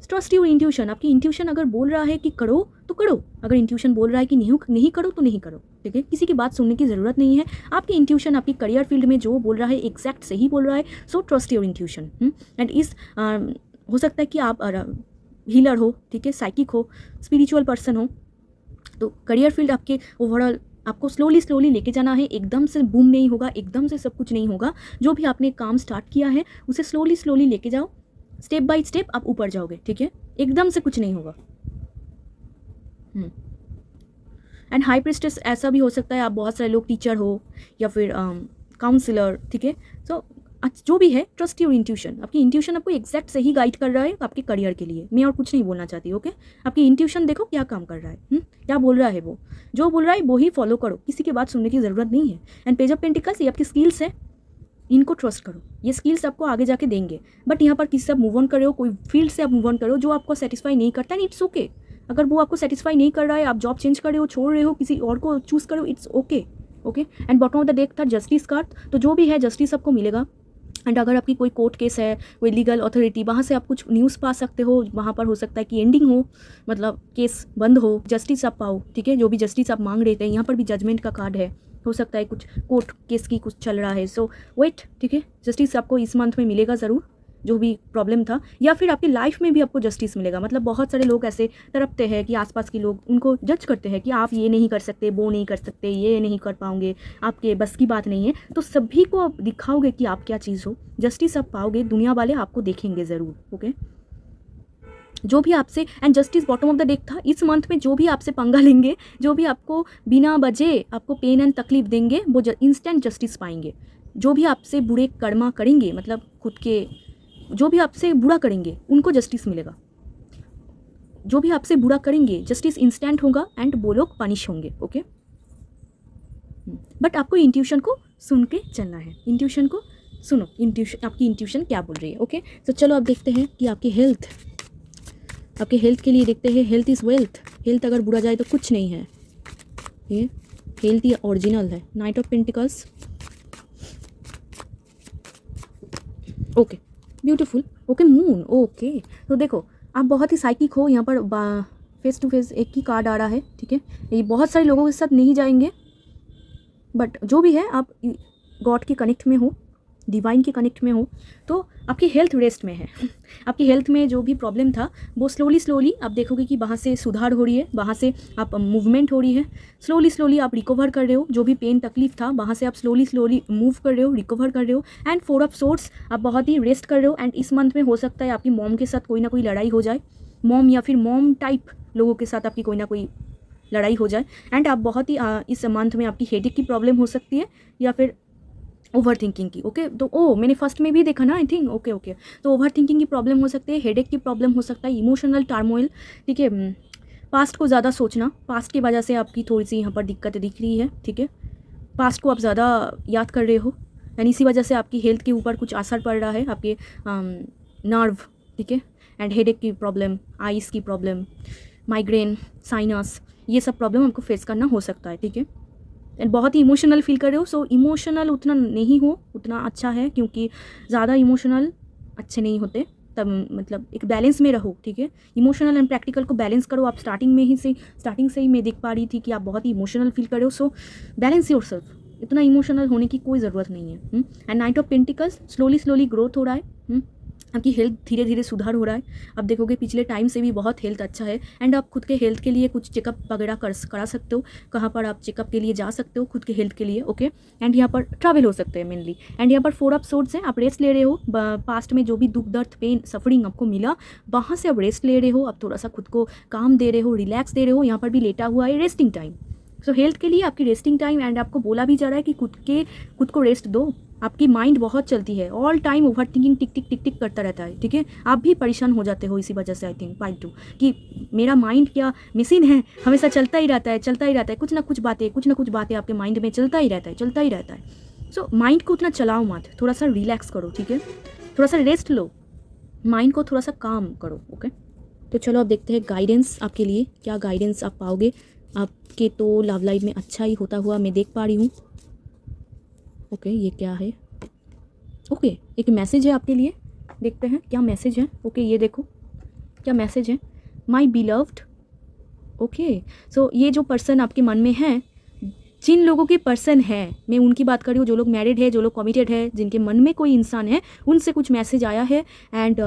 A: ट्रस्ट योर इंट्यूशन, आपकी इंट्यूशन अगर बोल रहा है कि करो तो करो, अगर इंट्यूशन बोल रहा है कि नहीं करो तो नहीं करो, ठीक है। किसी की बात सुनने की ज़रूरत नहीं है, आपकी इंट्यूशन आपकी करियर फील्ड में जो बोल रहा है एग्जैक्ट सही बोल रहा है, so trust your intuition. And इस हो सकता है कि आप हीलर हो, ठीक है, साइकिक हो, स्पिरिचुअल पर्सन हो, तो करियर फील्ड आपके ओवरऑल आपको स्लोली लेके जाना है, एकदम से बूम नहीं होगा, एकदम से सब कुछ नहीं होगा। जो भी आपने काम स्टार्ट किया है उसे स्लोली लेके जाओ, स्टेप बाय स्टेप आप ऊपर जाओगे, ठीक है, एकदम से कुछ नहीं होगा। एंड हाई प्रीस्टेस ऐसा भी हो सकता है आप बहुत सारे लोग टीचर हो या फिर काउंसलर, ठीक है। सो जो भी है ट्रस्ट योर इंट्यूशन, आपकी इंट्यूशन आपको एग्जैक्ट सही गाइड कर रहा है आपके करियर के लिए। मैं और कुछ नहीं बोलना चाहती, ओके। आपकी इंट्यूशन देखो क्या काम कर रहा है, क्या बोल रहा है, वो जो बोल रहा है वो ही फॉलो करो, किसी की बात सुनने की ज़रूरत नहीं है। एंड पेज ऑफ पेंटिकल्स, ये आपकी स्किल्स है, इनको ट्रस्ट करो, ये स्किल्स आपको आगे जाके देंगे। बट यहाँ पर किसी से आप मूव ऑन कर रहे हो, कोई फील्ड से आप मूव ऑन कर रहे हो जो आपको सेटिस्फाई नहीं करता, एंड इट्स ओके। अगर वो आपको सेटिस्फाई नहीं कर रहा है, आप जॉब चेंज कर रहे हो, छोड़ रहे हो, किसी और को चूज़ कर रहे हो, it's okay, okay. And bottom of the deck था जस्टिस कार्ड, तो जो भी है जस्टिस आपको मिलेगा। एंड अगर आपकी कोई कोर्ट केस है, कोई लीगल अथॉरिटी, वहाँ से आप कुछ न्यूज़ पा सकते हो, वहाँ पर हो सकता है कि एंडिंग हो, मतलब केस बंद हो, जस्टिस आप पाओ, ठीक है। जो भी जस्टिस आप मांग रहे थे, यहाँ पर भी जजमेंट का कार्ड है, हो सकता है कुछ कोर्ट केस की कुछ चल रहा है, सो वेट, ठीक है। जस्टिस आपको इस मंथ में मिलेगा ज़रूर, जो भी प्रॉब्लम था, या फिर आपकी लाइफ में भी आपको जस्टिस मिलेगा। मतलब बहुत सारे लोग ऐसे तड़पते हैं कि आसपास के लोग उनको जज करते हैं कि आप ये नहीं कर सकते, वो नहीं कर सकते, ये नहीं कर पाओगे, आपके बस की बात नहीं है, तो सभी को आप दिखाओगे कि आप क्या चीज़ हो, जस्टिस आप पाओगे, दुनिया वाले आपको देखेंगे ज़रूर, ओके। जो भी आपसे, and justice bottom of the deck था, इस मंथ में जो भी आपसे पंगा लेंगे, जो भी आपको बिना वजह आपको पेन एंड तकलीफ देंगे, वो इंस्टेंट जस्टिस पाएंगे। जो भी आपसे बुरे कर्मा करेंगे, मतलब खुद के जो भी आपसे बुरा करेंगे उनको जस्टिस मिलेगा, जो भी आपसे बुरा करेंगे जस्टिस इंस्टेंट होगा एंड वो लोग पनिश होंगे, ओके। बट आपको इंट्यूशन को सुन के चलना है, इंट्यूशन को सुनो, इंट्यूशन, आपकी इंट्यूशन क्या बोल रही है, ओके। तो चलो अब देखते हैं कि आपकी हेल्थ, आपके हेल्थ के लिए देखते हैं। हेल्थ इज़ वेल्थ, हेल्थ अगर बुरा जाए तो कुछ नहीं है, ये हेल्थ ही ओरिजिनल है। Night of pentacles, okay, beautiful, okay. Moon, okay. तो देखो आप बहुत ही साइकिक हो, यहाँ पर फेस टू फेस एक ही कार्ड आ रहा है, ठीक है। ये बहुत सारे लोगों के साथ नहीं जाएंगे, बट जो भी है आप गॉड के कनेक्ट में हो, डिवाइन के कनेक्ट में हो, तो आपकी हेल्थ रेस्ट में है। आपकी हेल्थ में जो भी प्रॉब्लम था वो स्लोली आप देखोगे कि वहाँ से सुधार हो रही है, वहाँ से आप मूवमेंट हो रही है, स्लोली आप रिकवर कर रहे हो। जो भी पेन तकलीफ था वहाँ से आप स्लोली मूव कर रहे हो, रिकवर कर रहे हो। एंड 4 ऑफ सोर्ड्स, आप बहुत ही रेस्ट कर रहे हो। एंड इस मंथ में हो सकता है आपकी मॉम के साथ कोई ना कोई लड़ाई हो जाए, मॉम या फिर मॉम टाइप लोगों के साथ आपकी कोई ना कोई लड़ाई हो जाए। एंड आप बहुत ही इस मंथ में आपकी हेडेक की प्रॉब्लम हो सकती है, या फिर ओवर थिंकिंग की, ओके। तो मैंने फर्स्ट में भी देखा ना, आई थिंक, ओके। तो ओवर थिंकिंग की प्रॉब्लम हो सकती है, हेडेक की प्रॉब्लम हो सकता है, इमोशनल टार्मोइल, ठीक है। पास्ट को ज़्यादा सोचना, पास्ट की वजह से आपकी थोड़ी सी यहाँ पर दिक्कतें दिख रही है, ठीक है। पास्ट को आप ज़्यादा याद कर रहे हो, यानी इसी वजह से आपकी हेल्थ के ऊपर कुछ असर पड़ रहा है, आपके नर्व, ठीक है। एंड हेडेक की प्रॉब्लम, आइज़ की प्रॉब्लम, माइग्रेन, साइनस, ये सब प्रॉब्लम आपको फेस करना हो सकता है, ठीक है। एंड बहुत ही इमोशनल फील कर रहे हो। सो इमोशनल उतना नहीं हो उतना अच्छा है, क्योंकि ज़्यादा इमोशनल अच्छे नहीं होते। तब मतलब एक बैलेंस में रहो, ठीक है। इमोशनल एंड प्रैक्टिकल को बैलेंस करो। आप स्टार्टिंग से ही मैं देख पा रही थी कि आप बहुत ही इमोशनल फील कर रहे हो। सो बैलेंस योरसेल्फ, इतना इमोशनल होने की कोई ज़रूरत नहीं है। And night of pentacles, slowly growth हो रहा है। आपकी हेल्थ धीरे धीरे सुधार हो रहा है। आप देखोगे पिछले टाइम से भी बहुत हेल्थ अच्छा है। एंड आप खुद के हेल्थ के लिए कुछ चेकअप वगैरह करा सकते हो। कहाँ पर आप चेकअप के लिए जा सकते हो खुद के हेल्थ के लिए, ओके। एंड यहाँ पर ट्रैवल हो सकते हैं मेनली। एंड यहाँ पर 4 ऑफ सोर्ड्स हैं, आप रेस्ट ले रहे हो। पास्ट में जो भी दुख दर्द पेन सफरिंग आपको मिला, वहाँ से आप रेस्ट ले रहे हो। आप थोड़ा सा खुद को काम दे रहे हो, रिलैक्स दे रहे हो। यहाँ पर भी लेटा हुआ है, रेस्टिंग टाइम। सो हेल्थ के लिए आपकी रेस्टिंग टाइम। एंड आपको बोला भी जा रहा है कि खुद को रेस्ट दो। आपकी माइंड बहुत चलती है, ऑल टाइम ओवर थिंकिंग, टिक टिक टिक टिक करता रहता है, ठीक है। आप भी परेशान हो जाते हो इसी वजह से, आई थिंक 5-2, कि मेरा माइंड क्या मशीन है, हमेशा चलता ही रहता है। कुछ ना कुछ बातें आपके माइंड में चलता ही रहता है। सो माइंड को उतना चलाओ मत, थोड़ा सा रिलैक्स करो, ठीक है। थोड़ा सा रेस्ट लो, माइंड को थोड़ा सा काम करो, ओके। तो चलो अब देखते हैं गाइडेंस आपके लिए, क्या गाइडेंस आप पाओगे। आपके तो लव लाइफ में अच्छा ही होता हुआ मैं देख पा रही हूँ, ओके। ये क्या है, ओके एक मैसेज है आपके लिए, देखते हैं क्या मैसेज है। ओके ये देखो क्या मैसेज है, माई बिलव्ड, ओके। सो ये जो पर्सन आपके मन में है, जिन लोगों के पर्सन है, मैं उनकी बात कर रही हूँ, जो लोग मैरिड है, जो लोग कमिटेड है, जिनके मन में कोई इंसान है, उनसे कुछ मैसेज आया है। एंड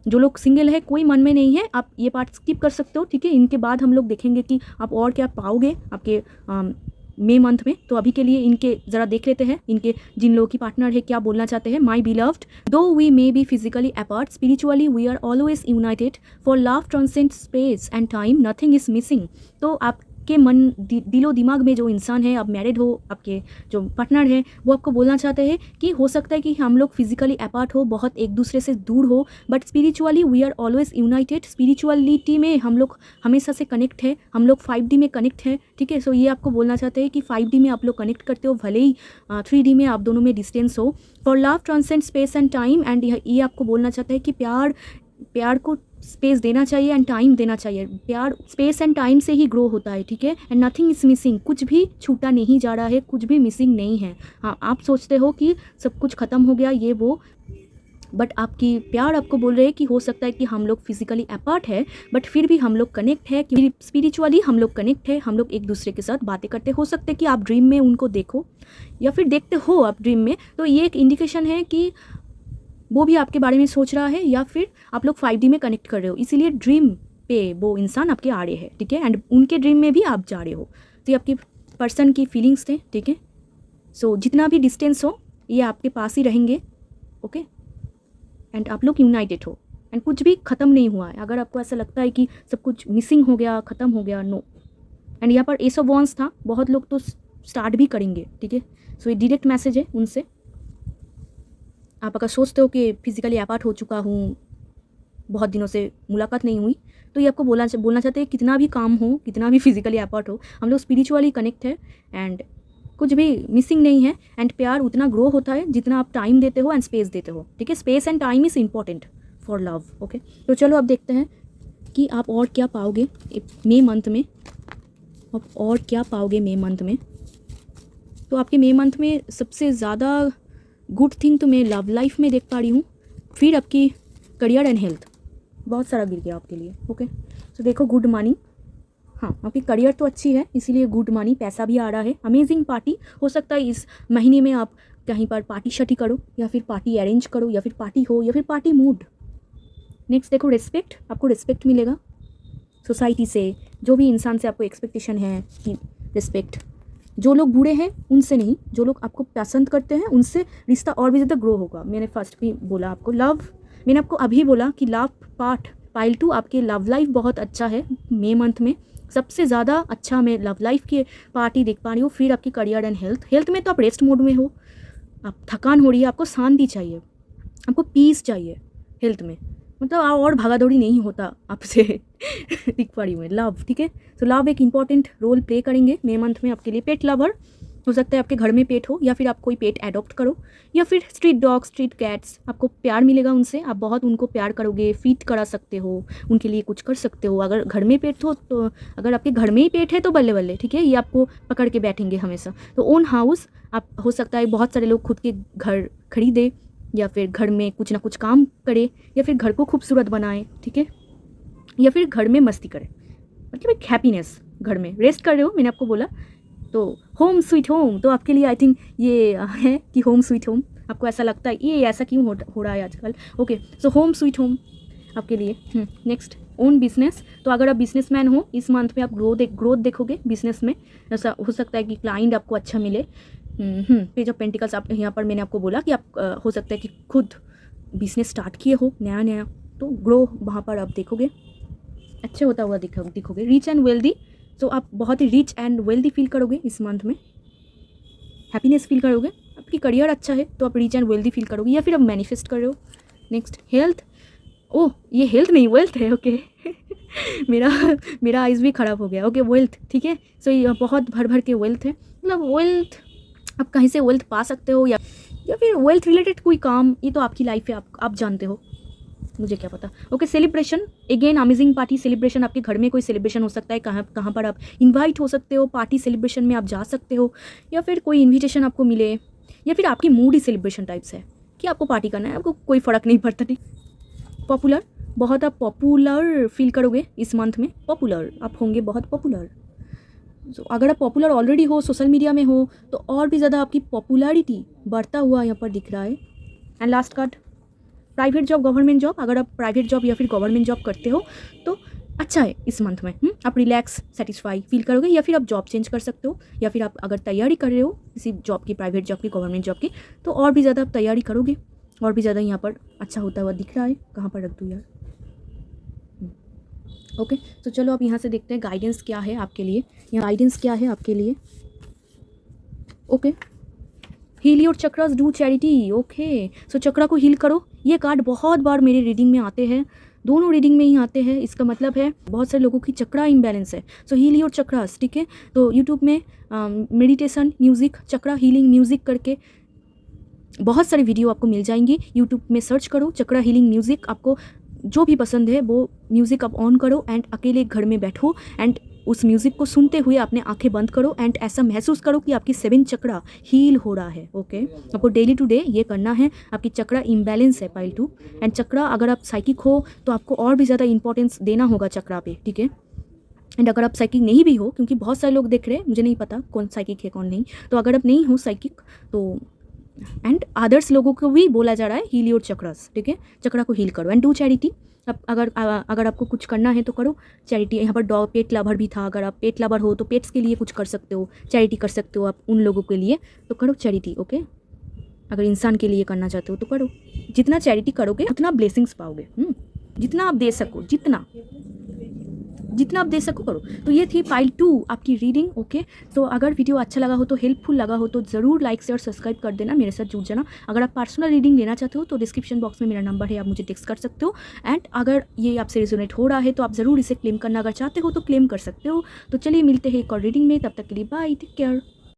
A: जो लोग सिंगल है, कोई मन में नहीं है, आप ये पार्ट स्किप कर सकते हो, ठीक है। इनके बाद हम लोग देखेंगे कि आप और क्या पाओगे आपके मई मंथ में। तो अभी के लिए इनके ज़रा देख लेते हैं, इनके जिन लोगों की पार्टनर है क्या बोलना चाहते हैं। My beloved, though we may be physically apart, spiritually we are always united, for love transcend space and time, nothing is missing. तो आपके मन दिलो दिमाग में जो इंसान है, आप मैरिड हो, आपके जो पार्टनर है, वो आपको बोलना चाहते हैं कि हो सकता है कि हम लोग फिजिकली अपार्ट हो, बहुत एक दूसरे से दूर हो, but spiritually we are always united. Spirituality में हम लोग हमेशा से कनेक्ट है, हम लोग 5D में कनेक्ट है, ठीक है। सो ये आपको बोलना चाहते हैं कि 5D में आप लोग कनेक्ट करते हो, भले ही 3D में आप दोनों में डिस्टेंस हो। For love transcend space and time, and ये आपको बोलना चाहता है कि प्यार को स्पेस देना चाहिए एंड टाइम देना चाहिए। प्यार स्पेस एंड टाइम से ही ग्रो होता है, ठीक है। एंड नथिंग इज मिसिंग, कुछ भी छूटा नहीं जा रहा है, कुछ भी मिसिंग नहीं है। हाँ, आप सोचते हो कि सब कुछ ख़त्म हो गया ये वो, बट आपकी प्यार आपको बोल रहे हैं कि हो सकता है कि हम लोग फिजिकली अपार्ट है, बट फिर भी हम लोग कनेक्ट है, कि स्पिरिचुअली हम लोग कनेक्ट है, हम लोग एक दूसरे के साथ बातें करते। हो सकता है कि आप ड्रीम में उनको देखो, या फिर देखते हो आप ड्रीम में, तो ये एक इंडिकेशन है कि वो भी आपके बारे में सोच रहा है, या फिर आप लोग 5D में कनेक्ट कर रहे हो, इसीलिए ड्रीम पे वो इंसान आपके आ रहे हैं, ठीक है। एंड उनके ड्रीम में भी आप जा रहे हो, तो ये आपकी पर्सन की फीलिंग्स थे, ठीक है। सो जितना भी डिस्टेंस हो, ये आपके पास ही रहेंगे, ओके। एंड आप लोग यूनाइटेड हो, एंड कुछ भी ख़त्म नहीं हुआ है। अगर आपको ऐसा लगता है कि सब कुछ मिसिंग हो गया, ख़त्म हो गया, नो। एंड यहाँ पर एस ऑफ वॉन्स था, बहुत लोग तो स्टार्ट भी करेंगे, ठीक है। सो ये डायरेक्ट मैसेज है उनसे। आप अगर सोचते हो कि फिजिकली अपार्ट हो चुका हूँ, बहुत दिनों से मुलाकात नहीं हुई, तो ये आपको बोलना चाहते हैं कितना भी काम हो, कितना भी फिजिकली अपार्ट हो, हम लोग स्पिरिचुअली कनेक्ट है, एंड कुछ भी मिसिंग नहीं है। एंड प्यार उतना ग्रो होता है जितना आप टाइम देते हो एंड स्पेस देते हो, ठीक है। Space and time is important for love, okay. तो चलो अब देखते हैं कि आप और क्या पाओगे मई मंथ में। आप और क्या पाओगे मई मंथ में। तो आपके मई मंथ में सबसे ज़्यादा गुड थिंग तो मैं लव लाइफ में देख पा रही हूँ, फिर आपकी करियर एंड हेल्थ, बहुत सारा गिर गया आपके लिए, ओके। तो देखो गुड मनी, हाँ आपकी करियर तो अच्छी है, इसीलिए गुड मनी, पैसा भी आ रहा है। अमेजिंग पार्टी, हो सकता है इस महीने में आप कहीं पर पार्टी शटी करो, या फिर पार्टी अरेंज करो, या फिर पार्टी हो, या फिर पार्टी मूड। नेक्स्ट देखो रिस्पेक्ट, आपको रिस्पेक्ट मिलेगा सोसाइटी से, जो भी इंसान से आपको एक्सपेक्टेशन है कि रिस्पेक्ट। जो लोग बुरे हैं उनसे नहीं, जो लोग आपको पसंद करते हैं उनसे रिश्ता और भी ज़्यादा ग्रो होगा। मैंने फर्स्ट भी बोला आपको लव, मैंने आपको अभी बोला कि लव पार्ट पाइल 2 आपके लव लाइफ बहुत अच्छा है मई मंथ में, सबसे ज़्यादा अच्छा मैं लव लाइफ की पार्टी देख पा रही हूँ। फिर आपकी करियर एंड हेल्थ में तो आप रेस्ट मोड में हो, आप थकान हो रही है, आपको शांति चाहिए, आपको पीस चाहिए हेल्थ में, मतलब आप और भागा दौड़ी नहीं होता आपसे दिख पा रही हूँ मैं लव, ठीक है। तो लव एक इंपॉर्टेंट रोल प्ले करेंगे मई मंथ में आपके लिए। पेट लवर, हो सकता है आपके घर में पेट हो, या फिर आप कोई पेट एडॉप्ट करो, या फिर स्ट्रीट डॉग्स, स्ट्रीट कैट्स, आपको प्यार मिलेगा उनसे, आप बहुत उनको प्यार करोगे, फीड करा सकते हो, उनके लिए कुछ कर सकते हो। अगर घर में पेट हो तो, अगर आपके घर में ही पेट है तो बल्ले बल्ले, ठीक है, ये आपको पकड़ के बैठेंगे हमेशा। तो ओन हाउस, आप हो सकता है बहुत सारे लोग खुद के घर खरीदे, या फिर घर में कुछ ना कुछ काम करे, या फिर घर को खूबसूरत बनाए, ठीक है, या फिर घर में मस्ती करे, मतलब एक हैप्पीनेस, घर में रेस्ट कर रहे हो, मैंने आपको बोला। तो होम स्वीट होम, तो आपके लिए आई थिंक ये है कि होम स्वीट होम, आपको ऐसा लगता है ये ऐसा क्यों हो रहा है आजकल। Okay, so home sweet home आपके लिए। Next, own business. तो अगर आप बिजनेसमैन हो, इस मंथ में आप ग्रोथ देखोगे बिजनेस में। ऐसा हो सकता है कि क्लाइंट आपको अच्छा मिले। पेज ऑफ पेंटिकल्स, आप यहाँ पर मैंने आपको बोला कि आप हो सकता है कि खुद बिजनेस स्टार्ट किए हो नया, तो ग्रो वहाँ पर आप देखोगे, अच्छे होता हुआ दिखोगे। रिच एंड वेल्दी, तो आप बहुत ही रिच एंड वेल्दी फील करोगे इस मंथ में, हैप्पीनेस फील करोगे। आपकी करियर अच्छा है तो आप रिच एंड वेल्दी फील करोगे, या फिर आप मैनिफेस्ट कर रहे हो। Next, health. ओह, ये हेल्थ नहीं वेल्थ है, ओके मेरा आइज़ भी ख़राब हो गया। ओके, वेल्थ, ठीक है। सो ये बहुत भर के वेल्थ है, मतलब वेल्थ आप कहीं से वेल्थ पा सकते हो, या फिर वेल्थ रिलेटेड कोई काम, ये तो आपकी लाइफ है, आप जानते हो, मुझे क्या पता। Okay, celebration, again amazing party celebration, आपके घर में कोई सेलिब्रेशन हो सकता है, कहाँ पर आप इनवाइट हो सकते हो, पार्टी सेलिब्रेशन में आप जा सकते हो, या फिर कोई इन्विटेशन आपको मिले, या फिर आपकी मूड ही सेलिब्रेशन टाइप्स है कि आपको पार्टी करना है, आपको कोई फ़र्क नहीं पड़ता। ठीक, पॉपुलर, बहुत आप पॉपुलर फील करोगे इस मंथ में, पॉपुलर आप होंगे, बहुत पॉपुलर। तो अगर आप पॉपुलर ऑलरेडी हो, सोशल मीडिया में हो, तो और भी ज़्यादा आपकी पॉपुलैरिटी बढ़ता हुआ यहाँ पर दिख रहा है। And last card, private job, government job. अगर आप प्राइवेट जॉब या फिर गवर्नमेंट जॉब करते हो तो अच्छा है इस मंथ में। आप रिलैक्स, सेटिस्फाई फील करोगे, या फिर आप जॉब चेंज कर सकते हो, या फिर आप अगर तैयारी कर रहे हो किसी जॉब की, प्राइवेट जॉब की, गवर्नमेंट जॉब की, तो और भी ज़्यादा आप तैयारी करोगे, और भी ज़्यादा यहाँ पर अच्छा होता हुआ दिख रहा है। कहाँ पर रख दूँ यार। ओके, तो चलो अब यहाँ से देखते हैं गाइडेंस क्या है आपके लिए, यहाँ गाइडेंस क्या है आपके लिए। Okay, heal your chakras, do charity. Okay, so chakra को हील करो। ये कार्ड बहुत बार मेरे रीडिंग में आते हैं, दोनों रीडिंग में ही आते हैं। इसका मतलब है बहुत सारे लोगों की चक्रा इम्बैलेंस है, सो हील योर चक्रास, ठीक है। तो यूट्यूब में मेडिटेशन म्यूज़िक, चक्रा हीलिंग म्यूज़िक करके बहुत सारी वीडियो आपको मिल जाएंगी। यूट्यूब में सर्च करो चक्रा हीलिंग म्यूज़िक, आपको जो भी पसंद है वो म्यूज़िक आप ऑन करो, एंड अकेले घर में बैठो, एंड उस म्यूज़िक को सुनते हुए अपने आंखें बंद करो, एंड ऐसा महसूस करो कि आपकी 7 चक्रा हील हो रहा है। ओके, आपको डेली टू डे ये करना है। आपकी चक्रा इम्बैलेंस है, पाइल 2। एंड चक्रा, अगर आप साइकिक हो तो आपको और भी ज़्यादा इंपॉर्टेंस देना होगा चक्रा पे, ठीक है। एंड अगर आप साइकिक नहीं भी हो, क्योंकि बहुत सारे लोग देख रहे हैं, मुझे नहीं पता कौन साइकिक है कौन नहीं, तो अगर आप नहीं हो साइकिक तो एंड अदर्स लोगों को भी बोला जा रहा है हील योर चक्रास, ठीक है। चक्रा को हील करो एंड डू चैरिटी। अब अगर आपको कुछ करना है तो करो चैरिटी। यहाँ पर डॉग पेट लवर भी था, अगर आप पेट लवर हो तो पेट्स के लिए कुछ कर सकते हो, चैरिटी कर सकते हो आप उन लोगों के लिए, तो करो चैरिटी। ओके, अगर इंसान के लिए करना चाहते हो तो करो। जितना चैरिटी करोगे उतना ब्लेसिंग्स पाओगे। जितना आप दे सको, जितना आप दे सको करो। तो ये थी पाइल 2 आपकी रीडिंग। ओके, तो अगर वीडियो अच्छा लगा हो तो, हेल्पफुल लगा हो तो ज़रूर लाइक शेयर सब्सक्राइब कर देना, मेरे साथ जुड़ जाना। अगर आप पर्सनल रीडिंग लेना चाहते हो तो डिस्क्रिप्शन बॉक्स में मेरा नंबर है, आप मुझे टेक्स्ट कर सकते हो। एंड अगर ये आपसे रिजोनेट हो रहा है तो आप ज़रूर इसे क्लेम करना, अगर चाहते हो तो क्लेम कर सकते हो। तो चलिए मिलते हैं एक और रीडिंग में, तब तक के लिए बाय, टेक केयर।